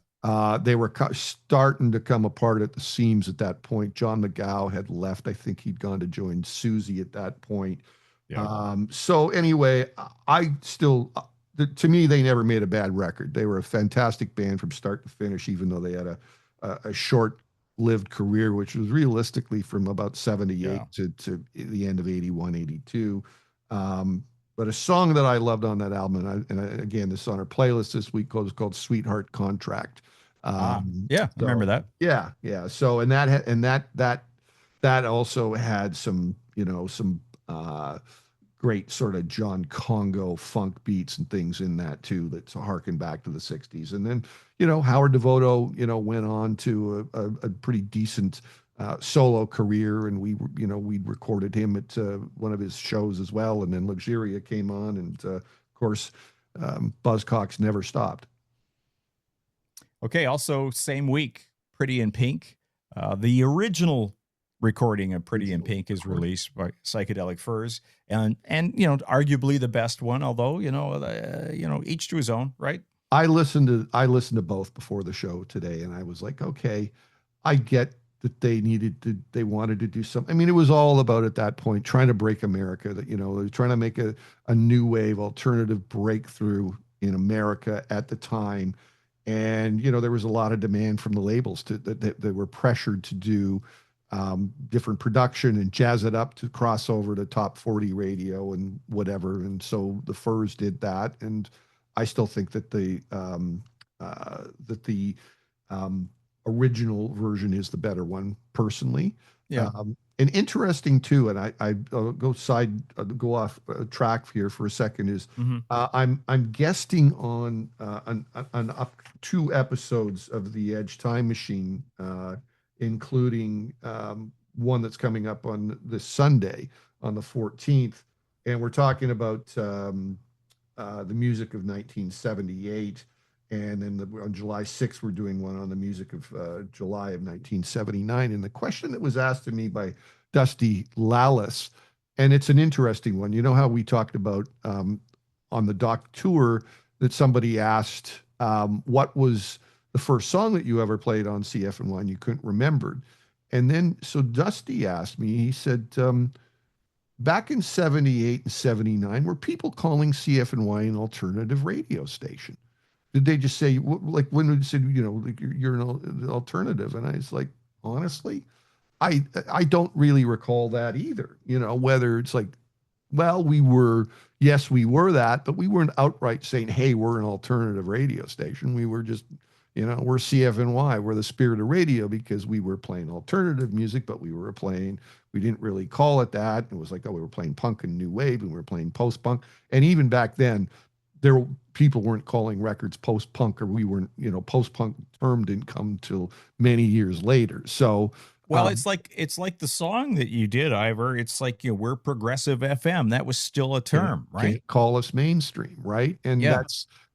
They were starting to come apart at the seams at that point. John McGow had left. I think he'd gone to join Susie at that point. Yeah. So anyway, I still, to me, they never made a bad record. They were a fantastic band from start to finish, even though they had a short-lived career, which was realistically from about 78 to the end of 81, 82. But a song that I loved on that album, and again, this is on our playlist this week, was called "Sweetheart Contract." I remember that. Yeah. So, and that also had some, some great sort of John Congo funk beats and things in that too. That's harken back to the '60s. And then, Howard Devoto, went on to a pretty decent solo career, and we recorded him at one of his shows as well. And then Luxuria came on, and of course, Buzzcocks never stopped. Okay, also same week, Pretty in Pink. The original recording of Pretty in Pink is released by Psychedelic Furs, and arguably the best one, although each to his own, right? I listened to both before the show today, and I was like, okay, I get that they wanted to do something. I mean, it was all about at that point trying to break America, that they were trying to make a new wave alternative breakthrough in America at the time. And there was a lot of demand from the labels that they were pressured to do different production and jazz it up to cross over to top 40 radio and whatever. And so the Furs did that, and I still think that the original version is the better one, personally. Yeah. And interesting too, and I'll go off track here for a second. Is I'm guesting on up 2 episodes of the Edge Time Machine, including one that's coming up on this Sunday on the 14th, and we're talking about the music of 1978. And then on July 6th, we're doing one on the music of July of 1979. And the question that was asked to me by Dusty Lallis, and it's an interesting one. You know how we talked about on the doc tour that somebody asked, what was the first song that you ever played on CFNY and you couldn't remember? And then, so Dusty asked me, he said, back in 78 and 79, were people calling CFNY an alternative radio station? Did they just say, like, when we said, like you're an alternative? And I was like, honestly, I don't really recall that either. Whether it's like, well, yes, we were that, but we weren't outright saying, hey, we're an alternative radio station. We were just, we're CFNY, we're the spirit of radio, because we were playing alternative music, but we didn't really call it that. It was like, oh, we were playing punk and new wave, and we were playing post-punk. And even back then, people weren't calling records post-punk, or we weren't, post-punk term didn't come till many years later. So, well, it's like the song that you did, Ivor. It's like, we're progressive FM. That was still a term, right? Can't call us mainstream, right? And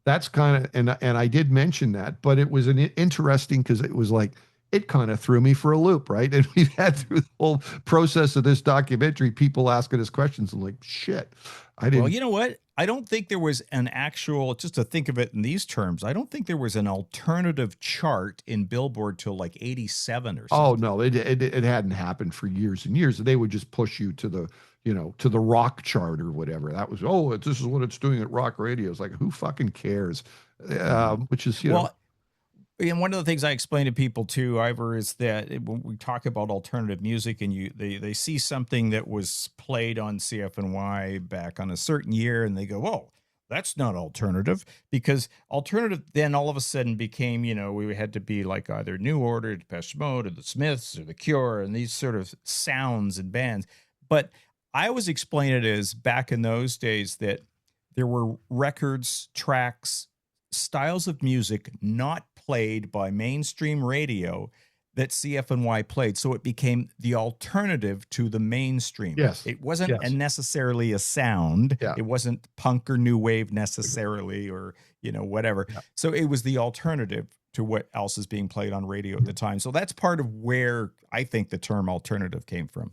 that's kind of, and I did mention that, but it was an interesting, because it was like, it kind of threw me for a loop, right? And we've had through the whole process of this documentary, people asking us questions. I'm like, shit, I didn't. Well, you know what? I don't think there was an actual, just to think of it in these terms, I don't think there was an alternative chart in Billboard till like 87 or something. Oh, no, it hadn't happened for years and years. They would just push you to the rock chart or whatever. That was, this is what it's doing at rock radio. It's like, who fucking cares? Which is, And one of the things I explain to people too, Ivor, is that when we talk about alternative music and they see something that was played on CFNY back on a certain year, and they go, "Oh, that's not alternative," because alternative then all of a sudden became, we had to be like either New Order, Depeche Mode, or the Smiths, or the Cure, and these sort of sounds and bands. But I always explain it as, back in those days, that there were records, tracks, styles of music not played by mainstream radio that CFNY played. So it became the alternative to the mainstream. Yes. It wasn't necessarily a sound. Yeah. It wasn't punk or new wave necessarily, or, whatever. Yeah. So it was the alternative to what else is being played on radio at the time. So that's part of where I think the term alternative came from.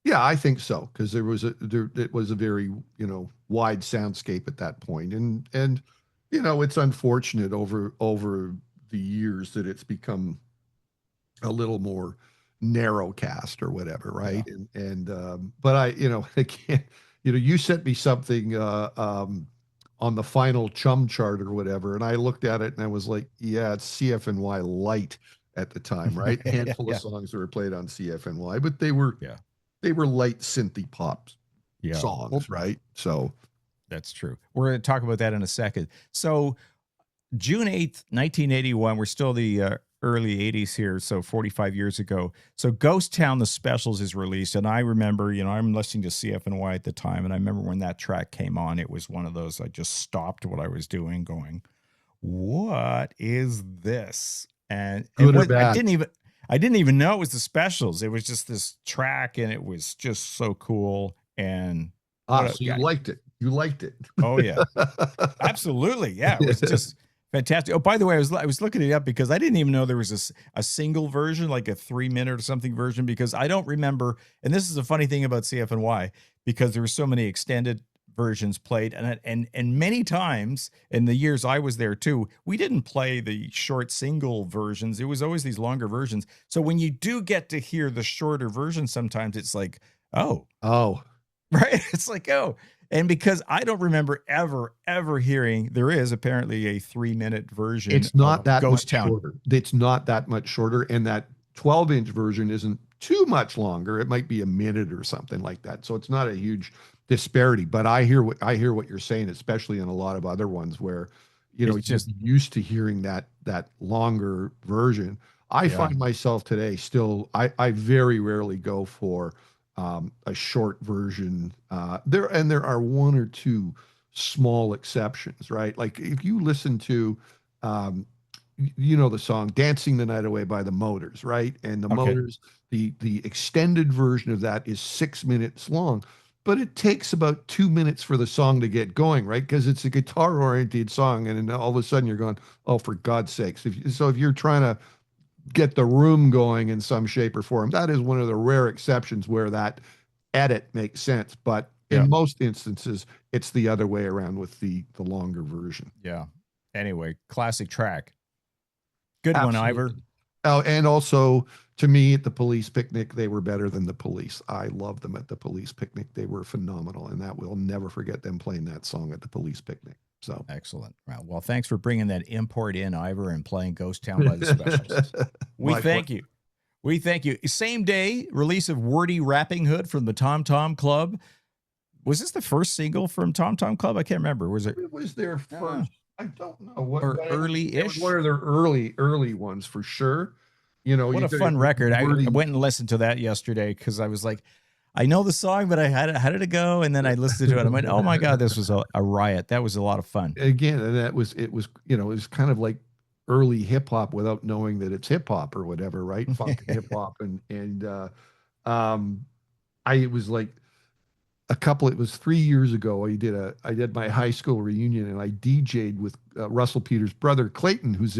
Yeah, I think so, because it was a very, wide soundscape at that point. And it's unfortunate over the years that it's become a little more narrowcast or whatever, right? Yeah. But I again, you sent me something on the final Chum chart or whatever, and I looked at it and I was like, yeah, it's CFNY light at the time, right? A handful of songs that were played on CFNY, but they were light synthy pop songs, right? So that's true. We're going to talk about that in a second. So June 8th, 1981, we're still the early 80s here, so 45 years ago. So Ghost Town, The Specials is released, and I remember, I'm listening to CFNY at the time, and I remember when that track came on, it was one of those, I just stopped what I was doing going, what is this? And I didn't even know it was The Specials. It was just this track, and it was just so cool. And so you liked it. You liked it. Oh yeah, absolutely. Yeah, it was just fantastic. Oh, by the way, I was looking it up because I didn't even know there was a single version, like a 3-minute or something version, because I don't remember. And this is a funny thing about CFNY, because there were so many extended versions played, and many times in the years I was there too, we didn't play the short single versions. It was always these longer versions. So when you do get to hear the shorter version, sometimes it's like, oh, right. It's like, oh. And because I don't remember ever hearing, there is apparently a 3-minute version. It's not that Ghost much Town. shorter. It's not that much shorter. And that 12-inch version isn't too much longer. It might be a minute or something like that. So it's not a huge disparity. But I hear what you're saying, especially in a lot of other ones where, you're just used to hearing that longer version. I find myself today still, I very rarely go for a short version. There are one or two small exceptions, right? Like if you listen to you know the song "Dancing the Night Away" by the Motors, right? And the Okay. Motors, the extended version of that is 6 minutes long, but it takes about 2 minutes for the song to get going, right? Because it's a guitar-oriented song, and then all of a sudden you're going, "Oh, for God's sakes!" If you're trying to get the room going in some shape or form, that is one of the rare exceptions where that edit makes sense. But Yeah. in most instances, it's the other way around with the longer version. Yeah. Anyway, classic track. Good one, Ivor. Absolutely. Oh, and also to me at the Police Picnic, they were better than the Police. I love them at the Police Picnic. They were phenomenal, and that we'll never forget them playing that song at the Police Picnic. So excellent. Well, thanks for bringing that import in, Ivor, and playing Ghost Town by the Specials. We thank you. We thank you. Same day, release of Wordy Rapping Hood from the Tom Tom Club. Was this the first single from Tom Tom Club? I can't remember. Was it? It was their first. I don't know what. Or early-ish? It was one of their early ones for sure. You know, what a fun record. I went and listened to that yesterday because I was like, I know the song, but how did it go? And then I listened to it. I went, oh my God, this was a riot. That was a lot of fun. Again, and it was, you know, it was kind of like early hip hop without knowing that it's hip hop or whatever, right? Funk and hip hop. It was like it was 3 years ago. I did my high school reunion, and I DJ'd with Russell Peters' brother, Clayton, who's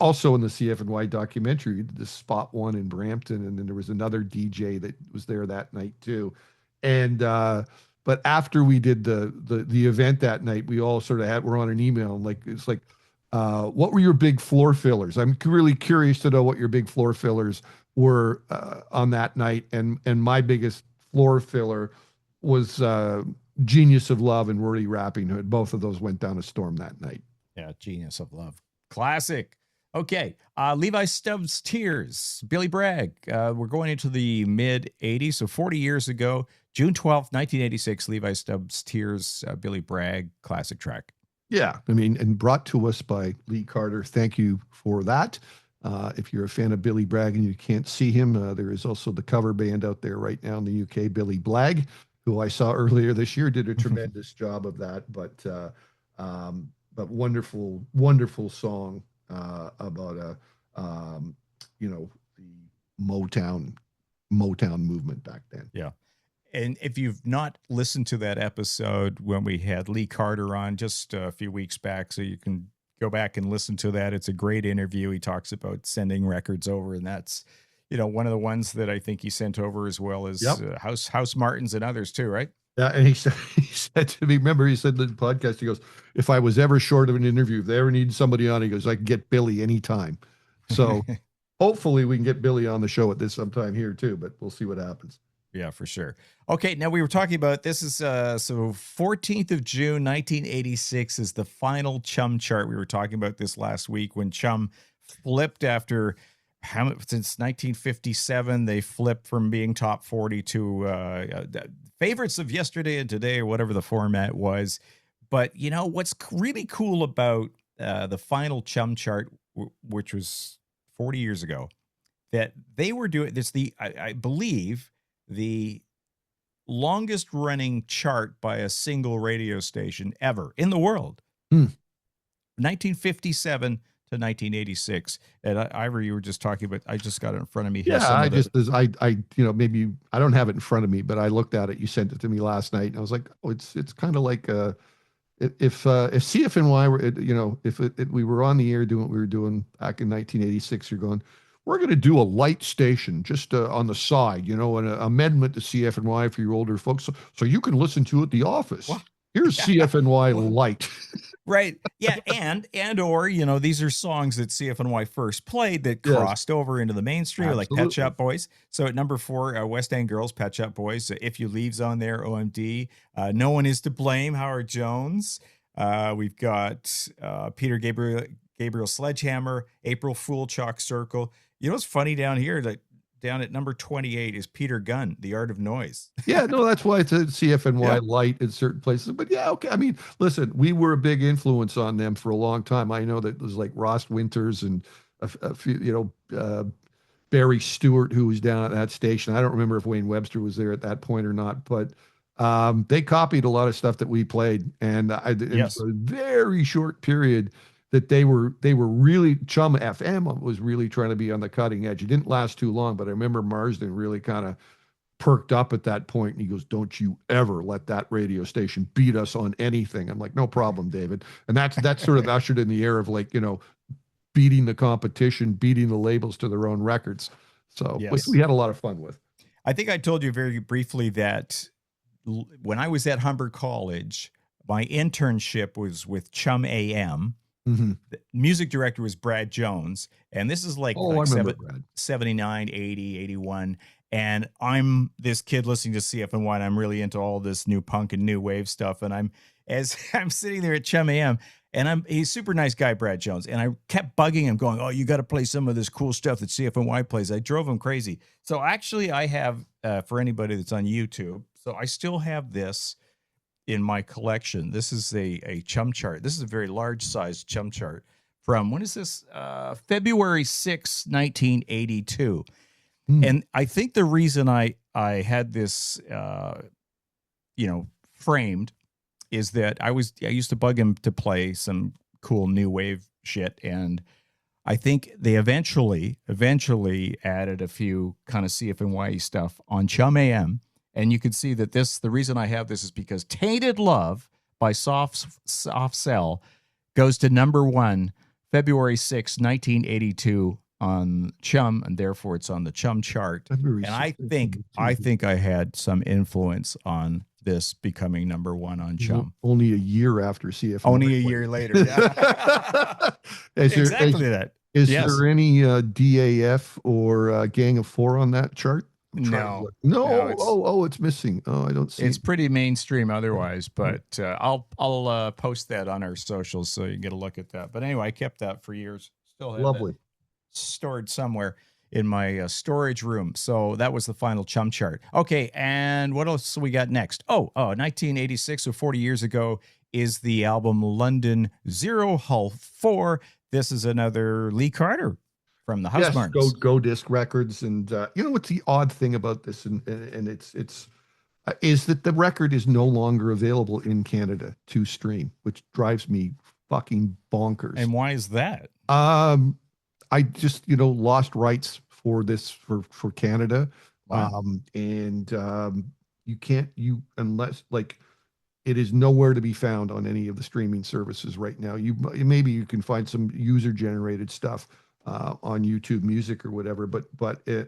also in the CFNY documentary. He did the Spot One in Brampton, and then there was another DJ that was there that night too. And but after we did the event that night, we all sort of we're on an email, and it's like, what were your big floor fillers? I'm really curious to know what your big floor fillers were on that night. And my biggest floor filler was Genius of Love and Wordy Rapping Hood. Both of those went down a storm that night. Yeah, Genius of Love. Classic. Okay, Levi Stubbs' Tears, Billy Bragg. We're going into the mid-'80s, so 40 years ago, June 12th, 1986, Levi Stubbs' Tears, Billy Bragg, classic track. Yeah, I mean, and brought to us by Lee Carter. Thank you for that. If you're a fan of Billy Bragg and you can't see him, there is also the cover band out there right now in the UK, Billy Blagg, who I saw earlier this year, did a tremendous job of that. But wonderful, wonderful song about the Motown movement back then. Yeah. And if you've not listened to that episode when we had Lee Carter on just a few weeks back, so you can go back and listen to that. It's a great interview. He talks about sending records over, and that's, one of the ones that I think he sent over, as well as House Martins and others too, right? Yeah, and he said to me, remember, he said in the podcast, he goes, if I was ever short of an interview, if they ever need somebody on, he goes, I can get Billy anytime. So hopefully we can get Billy on the show at this sometime here too, but we'll see what happens. Yeah, for sure. Okay, now we were talking about, this is, 14th of June, 1986 is the final Chum chart. We were talking about this last week when Chum flipped after, since 1957, they flipped from being top 40 to favorites of yesterday and today, or whatever the format was. But, what's really cool about the final Chum chart, which was 40 years ago, that they were doing this, I believe, the longest running chart by a single radio station ever in the world. 1957 to 1986. And Ivor, you were just talking about, I just got it in front of me here. Yeah, maybe I don't have it in front of me, but I looked at it. You sent it to me last night, and I was like, oh, it's kind of like if CFNY were, we were on the air doing what we were doing back in 1986, you're going, we're going to do a light station just on the side, an amendment to CFNY for your older folks, so you can listen to it the office. What? Here's CFNY Light. Right. Yeah. Or, these are songs that CFNY first played that crossed over into the mainstream, like Pet Shop Boys. So at number 4, West End Girls, Pet Shop Boys. If You Leave's on there, OMD. No One Is to Blame, Howard Jones. We've got Peter Gabriel Sledgehammer, April Fool, Chalk Circle. What's funny down here, that down at number 28 is Peter Gunn, The Art of Noise. Yeah, no, that's why it's a CFNY Light in certain places. But yeah, okay. I mean, listen, we were a big influence on them for a long time. I know that it was like Ross Winters and a few, Barry Stewart, who was down at that station. I don't remember if Wayne Webster was there at that point or not, but they copied a lot of stuff that we played. And in a very short period, that they were really, Chum FM was really trying to be on the cutting edge. It didn't last too long, but I remember Marsden really kind of perked up at that point, and he goes, "Don't you ever let that radio station beat us on anything." I'm like, "No problem, David." And that's sort of ushered in the era of, like, beating the competition, beating the labels to their own records. So which Yes. we had a lot of fun with. I think I told you very briefly that when I was at Humber College, my internship was with Chum AM. Mm-hmm. The music director was Brad Jones. And this is like, I remember Brad. 79, 80, 81. And I'm this kid listening to CFNY, and I'm really into all this new punk and new wave stuff. And as I'm sitting there at Chum AM, and he's a super nice guy, Brad Jones. And I kept bugging him, going, "Oh, you got to play some of this cool stuff that CFNY plays." I drove him crazy. So actually, I have, for anybody that's on YouTube, so I still have this in my collection. This is a Chum chart. This is a very large sized Chum chart from, when is this? February 6, 1982. And I think the reason I had this, framed, is that I used to bug him to play some cool new wave shit, and I think they eventually added a few kind of CFNY stuff on Chum AM, and you can see that the reason I have this is because "Tainted Love" by Soft Cell goes to #1 February 6, 1982 on Chum, and therefore it's on the Chum chart. And I think I had some influence on this becoming #1 on Chum. Only a year after CFNY. Only a year later. Yeah. Exactly that. Is there any DAF or Gang of Four on that chart? No. It's missing. Oh, I don't see. It's pretty mainstream otherwise, but I'll post that on our socials so you can get a look at that. But anyway, I kept that for years. Still have lovely. It stored somewhere in my storage room. So that was the final Chum chart. Okay, and what else we got next? 1986, so 40 years ago, is the album London Zero Hull 4. This is another Lee Carter from the House Martins. Go Disc Records. And what's the odd thing about this, and it's is that the record is no longer available in Canada to stream, which drives me fucking bonkers. And why is that? I just, lost rights for this for Canada. Wow. You can't, unless, like, it is nowhere to be found on any of the streaming services right now. Maybe you can find some user generated stuff on YouTube Music or whatever, but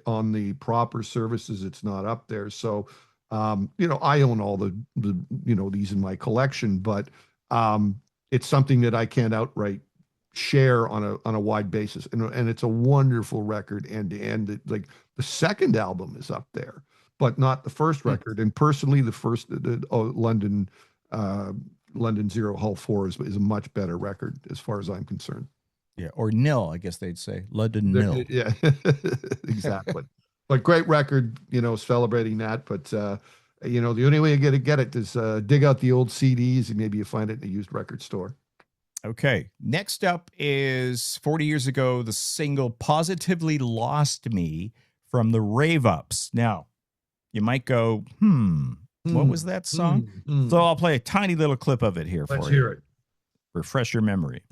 on the proper services, it's not up there. So, I own all the these in my collection, but it's something that I can't outright share on a wide basis, and it's a wonderful record end to end. Like, the second album is up there, but not the first record. And personally, the first London Zero Hull 4 is a much better record as far as I'm concerned. Yeah, or nil, I guess they'd say. London nil. Yeah, exactly. But great record, celebrating that. But the only way you get it is dig out the old CDs, and maybe you find it in a used record store. Okay, next up is 40 years ago, the single Positively Lost Me from the Rave Ups. Now, you might go, what was that song? So I'll play a tiny little clip of it here for you. Let's hear it. Refresh your memory.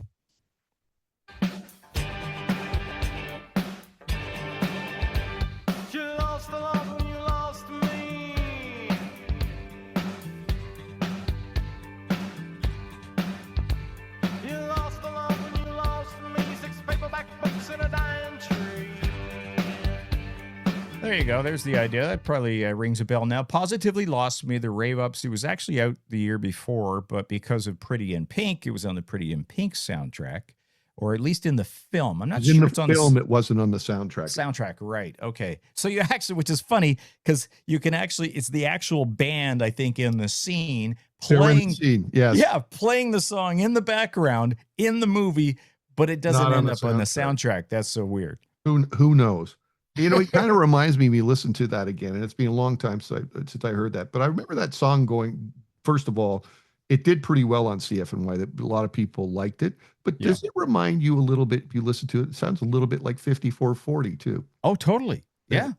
There you go. There's the idea. That probably rings a bell now. Positively Lost Me, the Rave Ups. It was actually out the year before, but because of Pretty in Pink, it was on the Pretty in Pink soundtrack, or at least in the film. I'm not sure it's on the film. It wasn't on the soundtrack. Soundtrack, right? Okay. So you actually, which is funny because you can actually, it's the actual band, I think, in the scene playing. Yes. Yeah, playing the song in the background in the movie, but it doesn't end up on the soundtrack. That's so weird. Who knows? It kind of reminds me, we listened to that again, and it's been a long time since I heard that. But I remember that song going, first of all, it did pretty well on CFNY. That a lot of people liked it. But does it remind you a little bit, if you listen to it, it sounds a little bit like 5440 too. Oh, totally. Yeah.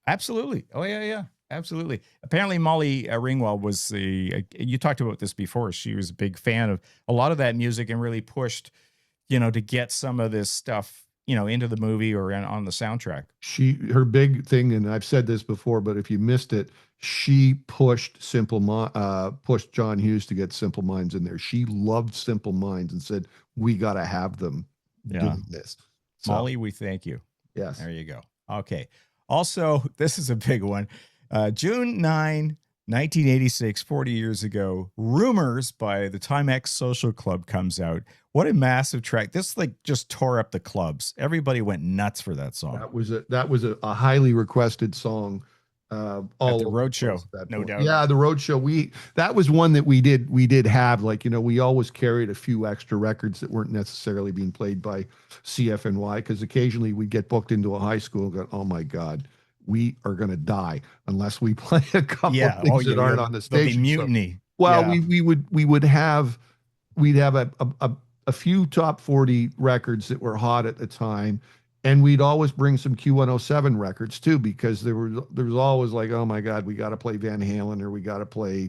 Absolutely. Oh, yeah. Absolutely. Apparently, Molly Ringwald was you talked about this before. She was a big fan of a lot of that music and really pushed to get some of this stuff, into the movie or on the soundtrack. Her big thing, and I've said this before, but if you missed it, she pushed pushed John Hughes to get Simple Minds in there. She loved Simple Minds and said, we got to have them doing this. So, Molly, we thank you. Yes. There you go. Okay. Also, this is a big one. June 9, 1986, 40 years ago, Rumors by the Timex Social Club comes out. What a massive track. This just tore up the clubs. Everybody went nuts for that song. That was a highly requested song. All at the Roadshow, no doubt. Yeah, the Roadshow. That was one that we did have. We always carried a few extra records that weren't necessarily being played by CFNY, because occasionally we'd get booked into a high school and go, oh my God, we are going to die unless we play a couple of things that aren't on the station. Mutiny. We'd have a few top 40 records that were hot at the time. And we'd always bring some Q107 records too, because there was always like, oh my God, we got to play Van Halen, or we got to play,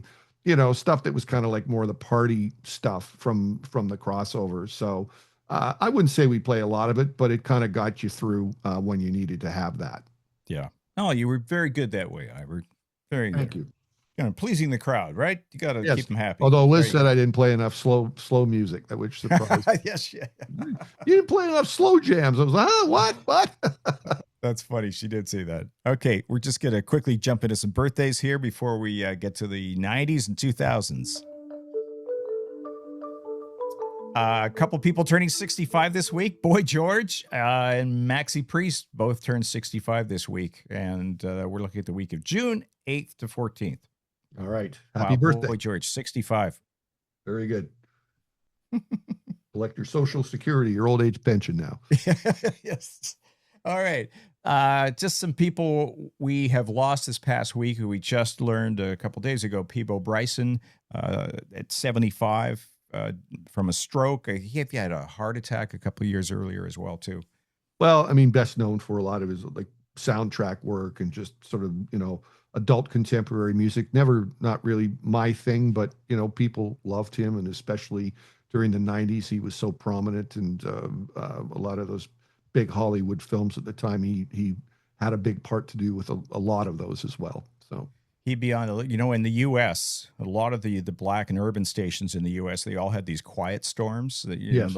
stuff that was kind of like more the party stuff from the crossovers. So I wouldn't say we play a lot of it, but it kind of got you through when you needed to have that. Yeah. Oh, you were very good that way, Ivor. Very good. Thank you. Pleasing the crowd, right? You got to keep them happy. Although Liz said I didn't play enough slow music, which surprised me. Yes, yeah. You didn't play enough slow jams. I was like, what? That's funny. She did say that. Okay, we're just going to quickly jump into some birthdays here before we get to the 90s and 2000s. A couple people turning 65 this week. Boy George and Maxie Priest both turned 65 this week. And we're looking at the week of June 8th to 14th. All right. Happy birthday. Boy George, 65. Very good. Collect your Social Security, your old age pension now. Yes. All right. Just some people we have lost this past week who we just learned a couple days ago. Peebo Bryson at 75 from a stroke. He had a heart attack a couple of years earlier as well, too. Well, I mean, best known for a lot of his soundtrack work and just sort of, adult contemporary music. Not really my thing, but people loved him, and especially during the 90s, he was so prominent, and a lot of those big Hollywood films at the time, he had a big part to do with a lot of those as well. So he'd be on, in the U.S., a lot of the black and urban stations in the U.S., they all had these quiet storms. Yes.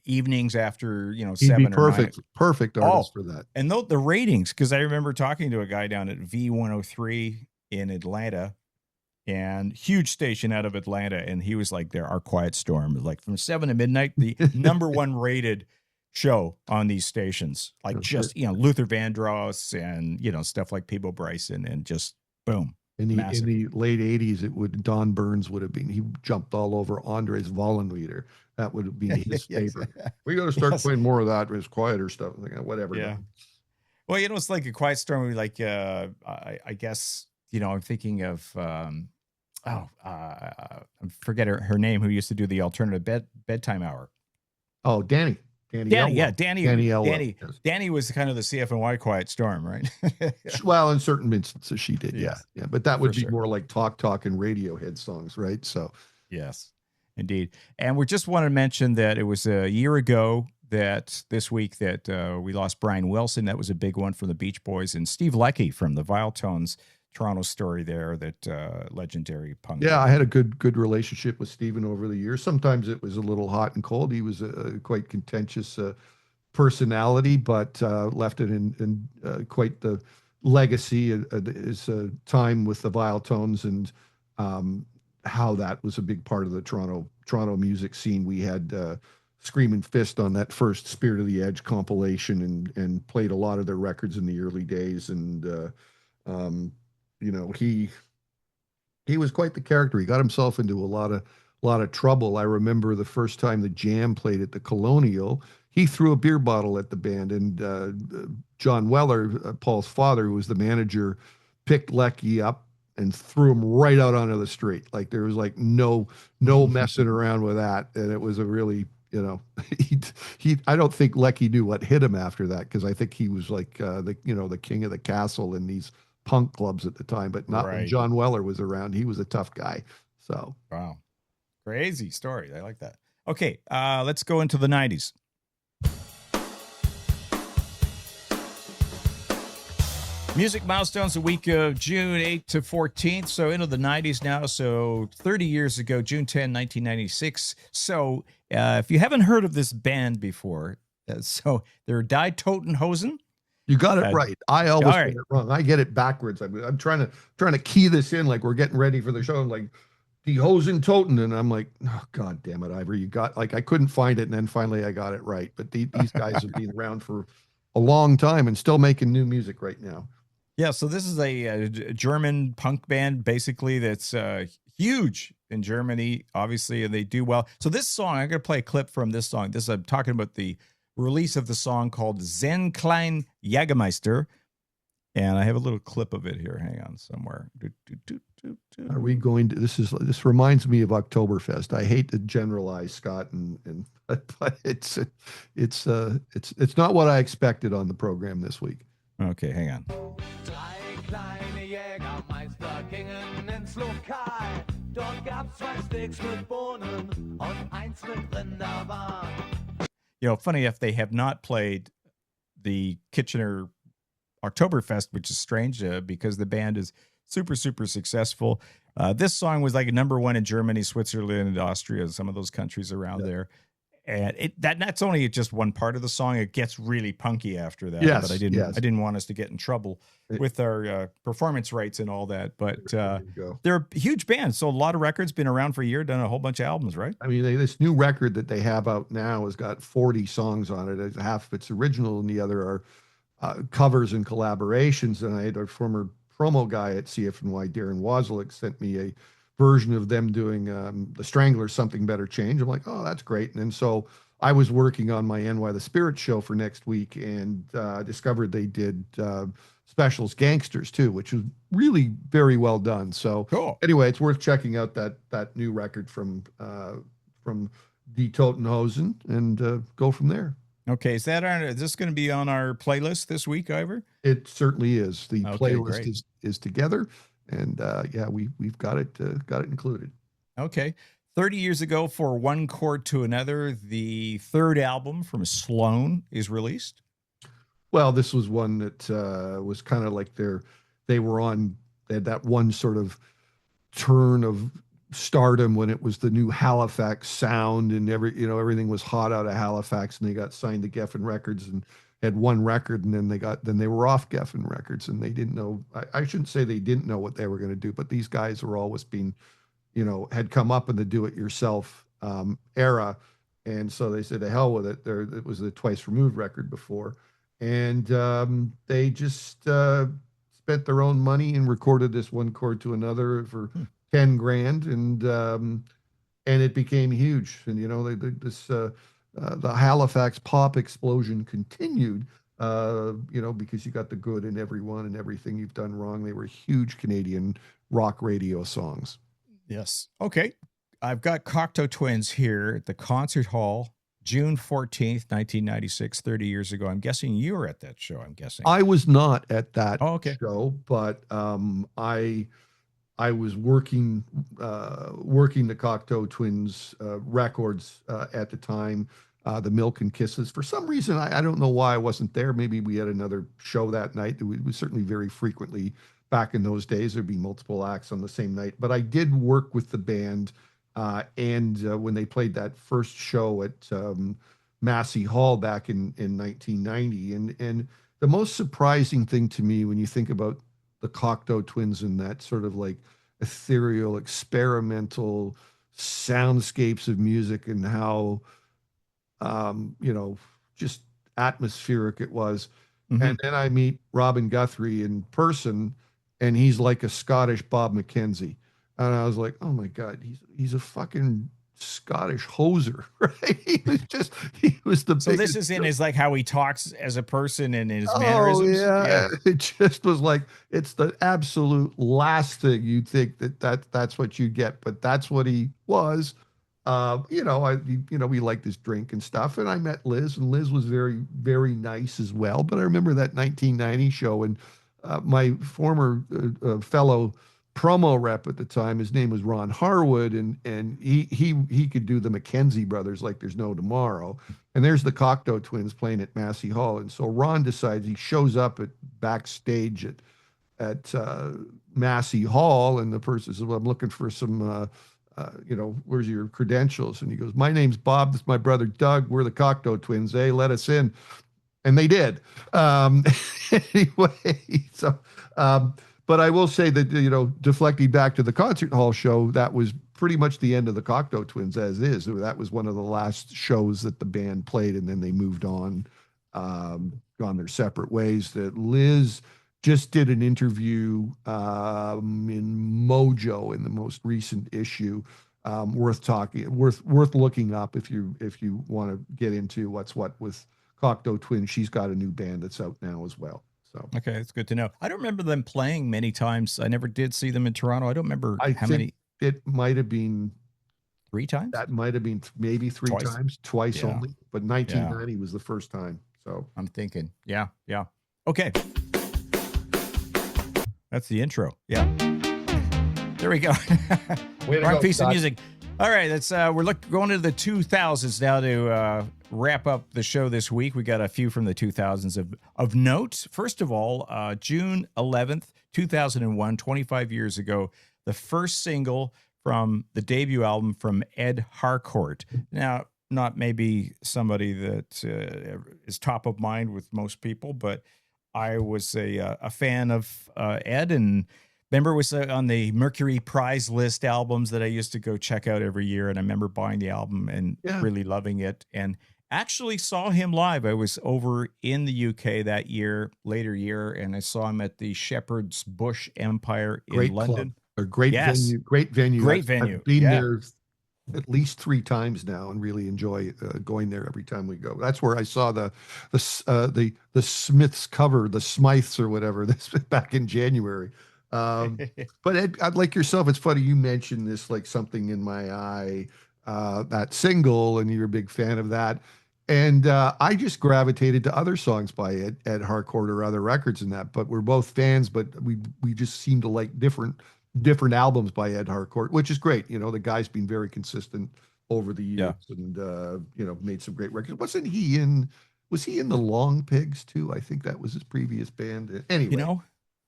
Evenings after, he'd 7 be or 9. Perfect artist for that. And the ratings, because I remember talking to a guy down at V103 in Atlanta, and huge station out of Atlanta, and he was like, our quiet storm, like from 7 to midnight, the number one rated show on these stations, like just Luther Vandross and stuff like Peebo Bryson, and just boom. In the late 80s, Don Burns would have been, he jumped all over Andres Vollenweider. That would be his favorite. We got to start playing more of that, his quieter stuff, whatever. Yeah. Well, it's like a quiet storm. Like I guess I'm thinking of I forget her name, who used to do the alternative bedtime hour. Oh, Danny. Danny Elwell. Yes. Danny was kind of the CFNY quiet storm, right? Well, in certain instances she did, yeah. But that would be sure. more like talk and Radiohead songs, right? So yes, indeed. And we just want to mention that it was a year ago that this week that we lost Brian Wilson. That was a big one from the Beach Boys, and Steve Leckie from the Milestones. Toronto story there, that legendary punk. Yeah, I had a good relationship with Steven over the years. Sometimes it was a little hot and cold. He was a quite contentious personality, but left it in quite the legacy. His time with the Vialtones, and how that was a big part of the Toronto music scene. We had Screaming Fist on that first Spirit of the Edge compilation, and played a lot of their records in the early days, and he was quite the character. He got himself into a lot of trouble. I remember the first time the Jam played at the Colonial, he threw a beer bottle at the band, and John Weller, Paul's father, who was the manager, picked Leckie up and threw him right out onto the street. Like there was no messing around with that, and it was a really I don't think Leckie knew what hit him after that, because I think he was like the king of the castle in these punk clubs at the time, but not when John Weller was around. He was a tough guy. So wow, crazy story. I like that. Okay, let's go into the 90s. Music Milestones, the week of June 8th to 14th. So into the 90s now. So 30 years ago, June 10, 1996. So if you haven't heard of this band before, so they're Die Totenhosen. You got it right. I always get right. it wrong. I get it backwards. I'm trying to key this in like we're getting ready for the show. I'm like, Die Hosen Toten, and I'm like, oh God damn it, Ivor, you got like I couldn't find it, and then finally I got it right. But these guys have been around for a long time and still making new music right now. Yeah, so this is a German punk band, basically, that's huge in Germany, obviously, and they do well. So this song, I'm going to play a clip from this song. I'm talking about the release of the song called Zen Klein Jägermeister, and I have a little clip of it here. Hang on, somewhere. Are we going to? This reminds me of Oktoberfest. I hate to generalize, Scott, but it's not what I expected on the program this week. Okay, hang on. Drei kleine Jägermeister gingen ins Lokal. Dort gab's 2 Steaks mit Bohnen und 1 mit Rinderwahn. You know, funny if they have not played the Kitchener Oktoberfest, which is strange because the band is super, super successful. This song was like a #1 in Germany, Switzerland, Austria, some of those countries around there. And that's only just one part of the song. It gets really punky after that. Yes, but I didn't want us to get in trouble with our performance rights and all that. But they're a huge band, so a lot of records, been around for a year, done a whole bunch of albums, right? I mean, this new record that they have out now has got 40 songs on it. Half of it's original, and the other are covers and collaborations. And I had a former promo guy at CFNY, Darren Wozlik, sent me a version of them doing the Stranglers' Something Better Change. I'm like, oh, that's great. And then so I was working on my NY the Spirit show for next week and discovered they did Specials Gangsters too, which was really very well done. So cool. Anyway, it's worth checking out that new record from Die Totenhosen and go from there. Okay, is this going to be on our playlist this week, Ivor? It certainly is. The playlist great. is together. And we've got it included. Okay. 30 years ago, For One Chord to Another, the third album from Sloan is released. Well, this was one that was kind of like they had that one sort of turn of stardom when it was the new Halifax sound and everything was hot out of Halifax, and they got signed to Geffen Records and had one record, and then they were off Geffen Records, and they didn't know. I shouldn't say they didn't know what they were going to do, but these guys were always being, had come up in the do-it-yourself era, and so they said, "To hell with it." It was the Twice Removed record before, and they just spent their own money and recorded this One Chord to Another for $10,000, and it became huge. And the Halifax pop explosion continued, because you got the good in everyone and everything you've done wrong. They were huge Canadian rock radio songs. Yes. Okay. I've got Cocteau Twins here at the Concert Hall, June 14th, 1996, 30 years ago. I'm guessing you were at that show, I'm guessing. I was not at that show, but I was working the Cocteau Twins records at the time, the Milk and Kisses. For some reason, I don't know why I wasn't there. Maybe we had another show that night. It was certainly very frequently back in those days. There'd be multiple acts on the same night. But I did work with the band, and when they played that first show at Massey Hall back in 1990, and the most surprising thing to me when you think about the Cocteau Twins and that sort of like ethereal, experimental soundscapes of music and how, just atmospheric it was. Mm-hmm. And then I meet Robin Guthrie in person, and he's like a Scottish Bob McKenzie. And I was like, oh my God, he's a fucking Scottish hoser, right? He was the so this is in his like how he talks as a person and his mannerisms. Yeah. It just was like it's the absolute last thing you'd think that's what you get, but that's what he was. We liked his drink and stuff, and I met Liz, and Liz was very, very nice as well. But I remember that 1990 show, and my former fellow promo rep at the time. His name was Ron Harwood, and he could do the McKenzie brothers like there's no tomorrow. And there's the Cocteau twins playing at Massey Hall. And so Ron decides, he shows up at backstage at Massey Hall, and the person says, "Well, I'm looking for some where's your credentials?" And he goes, "My name's Bob. This is my brother Doug. We're the Cocteau twins. Hey, let us in." And they did. Anyway, so, but I will say that, deflecting back to the concert hall show, that was pretty much the end of the Cocteau twins as is. That was one of the last shows that the band played, and then they moved on, gone their separate ways. That Liz just did an interview in Mojo in the most recent issue. Worth looking up if you want to get into what's what with Cocteau Twins. She's got a new band that's out now as well. So okay, it's good to know. I don't remember them playing many times. I never did see them in Toronto. I don't remember how many. It might have been 3 times. That might have been maybe twice only. But 1990 was the first time. So I'm thinking, yeah. Okay, that's the intro. Yeah, there we go. Wrong piece of music. All right, we're going into the 2000s now to wrap up the show this week. We got a few from the 2000s of note. First of all, June 11th, 2001, 25 years ago, the first single from the debut album from Ed Harcourt. Now, not maybe somebody that is top of mind with most people, but I was a fan of Ed, and remember, it was on the Mercury Prize List albums that I used to go check out every year. And I remember buying the album and really loving it, and actually saw him live. I was over in the UK that later year, and I saw him at the Shepherd's Bush Empire in London. A great venue. Great venue. I've been there at least 3 times now and really enjoy going there every time we go. That's where I saw the Smiths cover, the Smythes or whatever, this back in January. But Ed, I'd like yourself, it's funny you mentioned this, like Something in My Eye, that single, and you're a big fan of that. And I just gravitated to other songs by Ed Harcourt or other records and that. But we're both fans, but we just seem to like different albums by Ed Harcourt, which is great. The guy's been very consistent over the years, and made some great records. Was he in the Long Pigs too? I think that was his previous band. Anyway,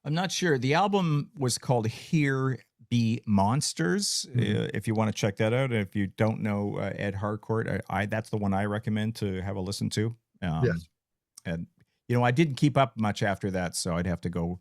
I'm not sure. The album was called Here Be Monsters. If you want to check that out. And if you don't know Ed Harcourt, that's the one I recommend to have a listen to. Yes. And, I didn't keep up much after that, so I'd have to go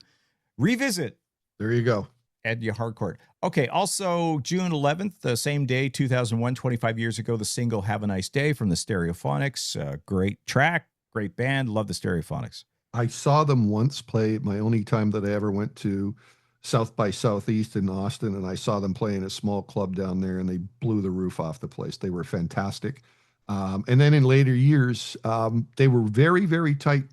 revisit. There you go. Ed Harcourt. Okay, also June 11th, the same day, 2001, 25 years ago, the single Have a Nice Day from the Stereophonics. Great track, great band. Love the Stereophonics. I saw them once play, my only time that I ever went to South by Southeast in Austin, and I saw them play in a small club down there, and they blew the roof off the place. They were fantastic. And then in later years, they were very, very tight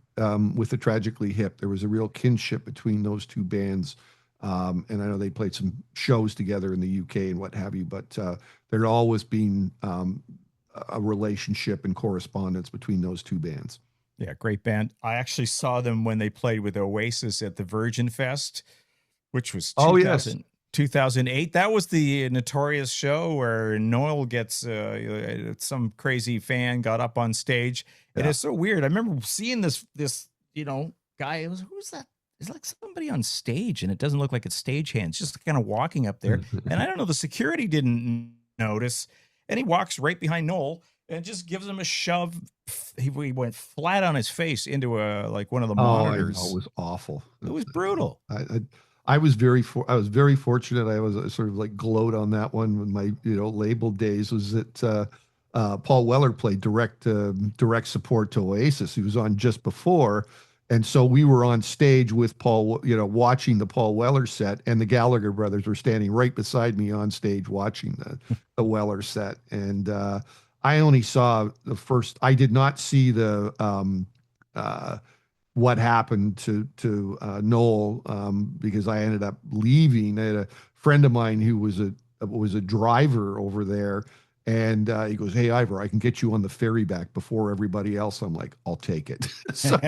with the Tragically Hip. There was a real kinship between those two bands. And I know they played some shows together in the UK and what have you, but there had always been a relationship and correspondence between those two bands. Yeah, great band. I actually saw them when they played with Oasis at the Virgin Fest, which was 2008. That was the notorious show where Noel gets some crazy fan got up on stage. Yeah. It is so weird. I remember seeing this guy. It was, who's that? It's like somebody on stage, and it doesn't look like it's stagehands, just kind of walking up there. And I don't know, the security didn't notice, and he walks right behind Noel and just gives him a shove. He went flat on his face into one of the monitors. I know, it was awful. It was brutal. I was very fortunate. I was sort of like glowed on that one when my label days was that Paul Weller played direct support to Oasis. He was on just before. And so we were on stage with Paul, watching the Paul Weller set, and the Gallagher brothers were standing right beside me on stage watching the Weller set. And I only saw the first. I did not see the what happened to Noel because I ended up leaving. I had a friend of mine who was a driver over there, And he goes, "Hey, Ivor, I can get you on the ferry back before everybody else." I'm like, "I'll take it." So,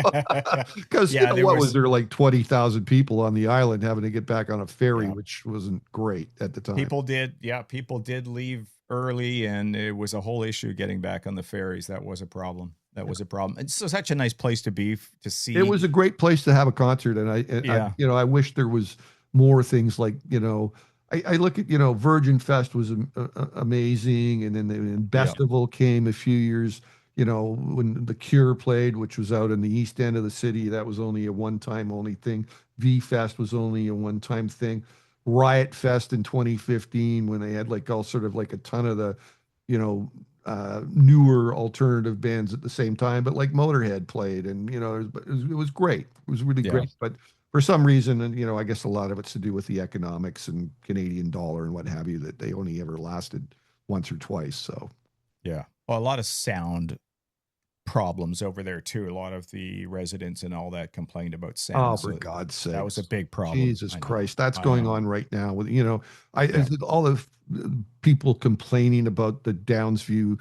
because Yeah, there what was was there, like 20,000 people on the island having to get back on a ferry, yeah. which wasn't great at the time. People did leave early, and it was a whole issue getting back on the ferries. That was a problem. That was a problem. It's so such a nice place to be to It see. was a great place to have a concert, and Yeah, I wish there was more things like, I look at, Virgin Fest was amazing, and then and yeah, Bestival came a few years, when The Cure played, which was out in the east end of the city. That was only a one-time only thing. V Fest was only a one-time thing. Riot Fest in 2015, when they had like all sort of like a ton of the, you know, newer alternative bands at the same time, but like Motorhead played, and it was great. It was really yeah, great, but for some reason, and I guess a lot of it's to do with the economics and Canadian dollar and what have you, that they only ever lasted once or twice. So yeah. Well, a lot of sound problems over there too. A lot of the residents and all that complained about oh, sound, for so God's that was a sakes. big problem. Jesus I know. Christ, that's I going know. on right now with, Yeah. all the people complaining about the Downsview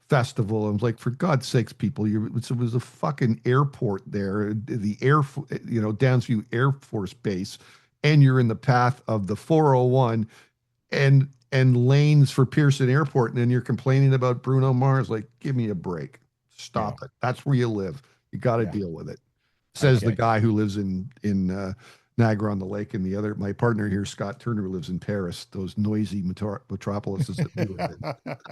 Festival. I was like, for God's sakes, people, it was a fucking airport there, the Downsview Air Force Base, and you're in the path of the 401 and lanes for Pearson Airport, and then you're complaining about Bruno Mars. Like, give me a break. Yeah. Stop it. That's where you live. You got to Yeah. deal with it. Says the Okay. guy who lives in Niagara on the Lake, and my partner here, Scott Turner, who lives in Paris. Those noisy metropolises that we live in.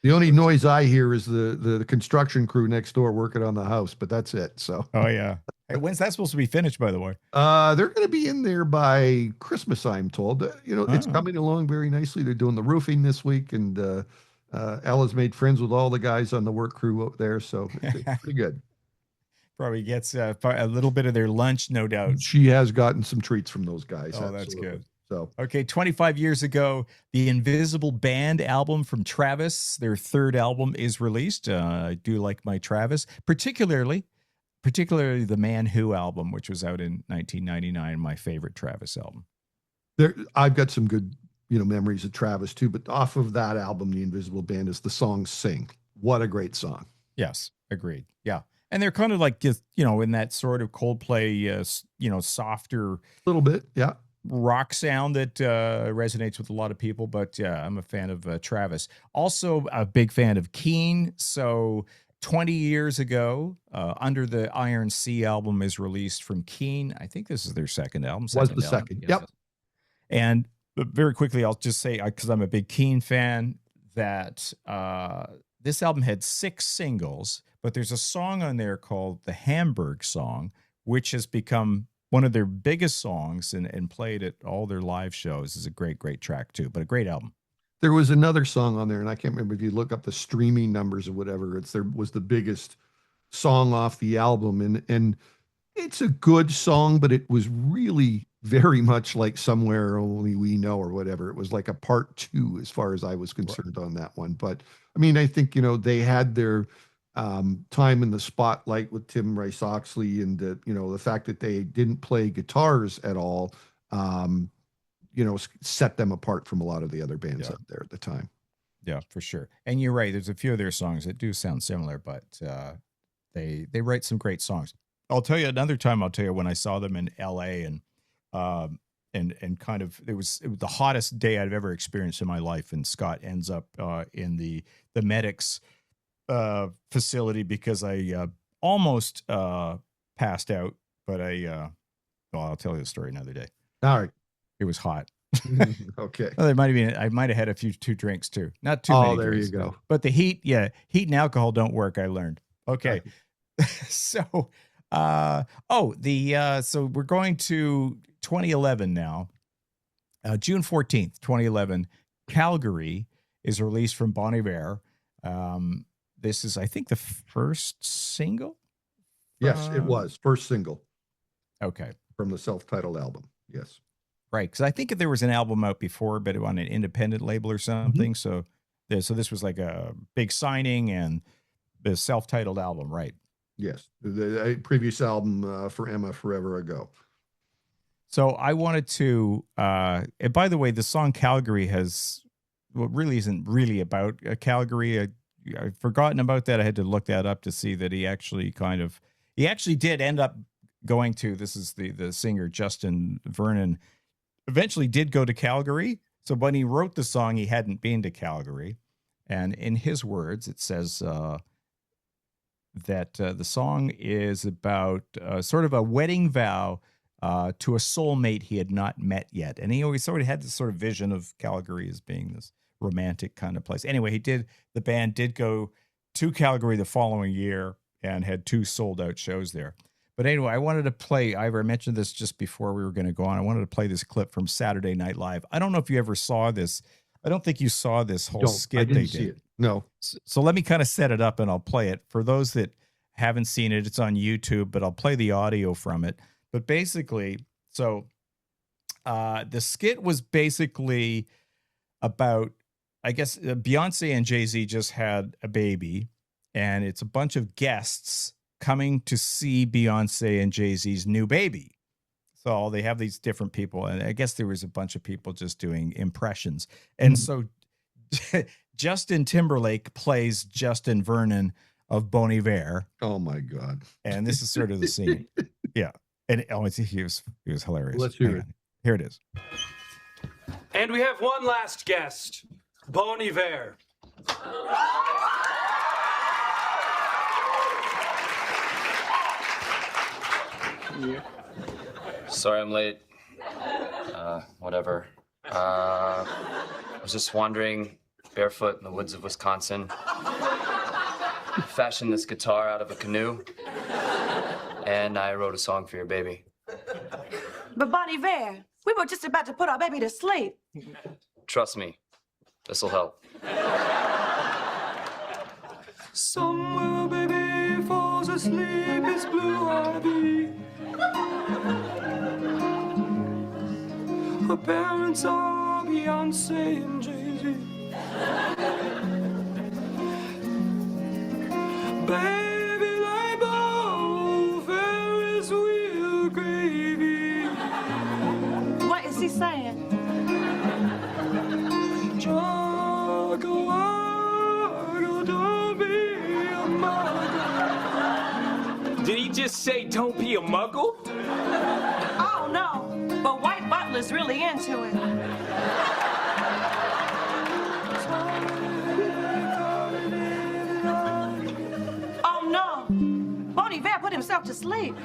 The only noise I hear is the construction crew next door working on the house, but that's it. So, Oh yeah. Hey, when's that supposed to be finished, by the way? they're going to be in there by Christmas, I'm told. It's Oh. coming along very nicely. They're doing the roofing this week, and Ella's made friends with all the guys on the work crew up there, so it's pretty good. Probably gets a little bit of their lunch, no doubt. She has gotten some treats from those guys. Oh, that's Absolutely. good. So, Okay, 25 years ago, the Invisible Band album from Travis, their third album, is released. I do like my Travis, particularly the Man Who album, which was out in 1999, my favorite Travis album. I've got some good, memories of Travis too. But off of that album, The Invisible Band, is the song "Sing." What a great song! Yes, agreed. Yeah, and they're kind of like just in that sort of Coldplay, softer A little bit, yeah. rock sound that resonates with a lot of people. But yeah, I'm a fan of Travis. Also, a big fan of Keane. So 20 years ago, Under the Iron Sea album is released from Keane. I think this is their second album. Was the second? Yes. Yep. And very quickly, I'll just say, because I'm a big Keane fan, that this album had 6 singles, but there's a song on there called the Hamburg Song, which has become one of their biggest songs and played at all their live shows. Is a great, great track too, but a great album. There was another song on there, and I can't remember if you look up the streaming numbers or whatever. There was the biggest song off the album, and it's a good song, but it was really very much like Somewhere Only We Know or whatever. It was like a part 2 as far as I was concerned on that one. But I mean, I think, they had their time in the spotlight with Tim Rice Oxley, and the fact that they didn't play guitars at all, set them apart from a lot of the other bands out there at the time. Yeah, for sure. And you're right. There's a few of their songs that do sound similar, but they write some great songs. I'll tell you another time. I'll tell you when I saw them in L.A. and kind of it was the hottest day I've ever experienced in my life. And Scott ends up in the medics facility because I almost passed out, but I'll tell you the story another day. All right. It was hot. Okay. Well, I might have had a two drinks too. Not too many. Oh, there drinks, you go. But the heat and alcohol don't work. I learned. Okay. So, so we're going to 2011 now. June 14th, 2011, Calgary is released from Bon Iver. This is, I think, the first single. Yes, it was first single. Okay. From the self-titled album. Yes. Right, because I think there was an album out before, but on an independent label or something. So this was like a big signing and the self-titled album, right? Yes, the previous album for Emma Forever Ago. So I wanted to, and by the way, the song Calgary really isn't really about Calgary. I've forgotten about that. I had to look that up to see that he actually did end up going to, this is the singer Justin Vernon, eventually did go to Calgary. So when he wrote the song, he hadn't been to Calgary. And in his words, it says that the song is about sort of a wedding vow to a soulmate he had not met yet. And he always sort of had this sort of vision of Calgary as being this romantic kind of place. Anyway, the band did go to Calgary the following year and had 2 sold out shows there. But anyway, I wanted to play, Ivor, I mentioned this just before we were going to go on. I wanted to play this clip from Saturday Night Live. I don't know if you ever saw this. I don't think you saw this whole skit I didn't they see did. it. No. So let me kind of set it up and I'll play it. For those that haven't seen it, it's on YouTube, but I'll play the audio from it. But basically, so the skit was basically about, I guess, Beyonce and Jay-Z just had a baby, and it's a bunch of guests coming to see Beyonce and Jay-Z's new baby. So they have these different people, and I guess there was a bunch of people just doing impressions. And so Justin Timberlake plays Justin Vernon of Bon Iver. Oh my God. And this is sort of the scene. Yeah. And he was hilarious. Let's hear it. Here it is. And we have one last guest, Bon Iver. Sorry I'm late. Whatever. I was just wandering barefoot in the woods of Wisconsin. Fashioned this guitar out of a canoe. And I wrote a song for your baby. But Bon Iver, we were just about to put our baby to sleep. Trust me, this'll help. Somewhere baby falls asleep, it's blue ivy. Her parents are Beyonce and Jay-Z. Baby, they both Ferris wheel gravy. What is he saying? Juggle, wuggle, don't be a muggle. Did he just say don't be a muggle? Oh no, but White Butler's really into it. Oh no, Bon Iver put himself to sleep.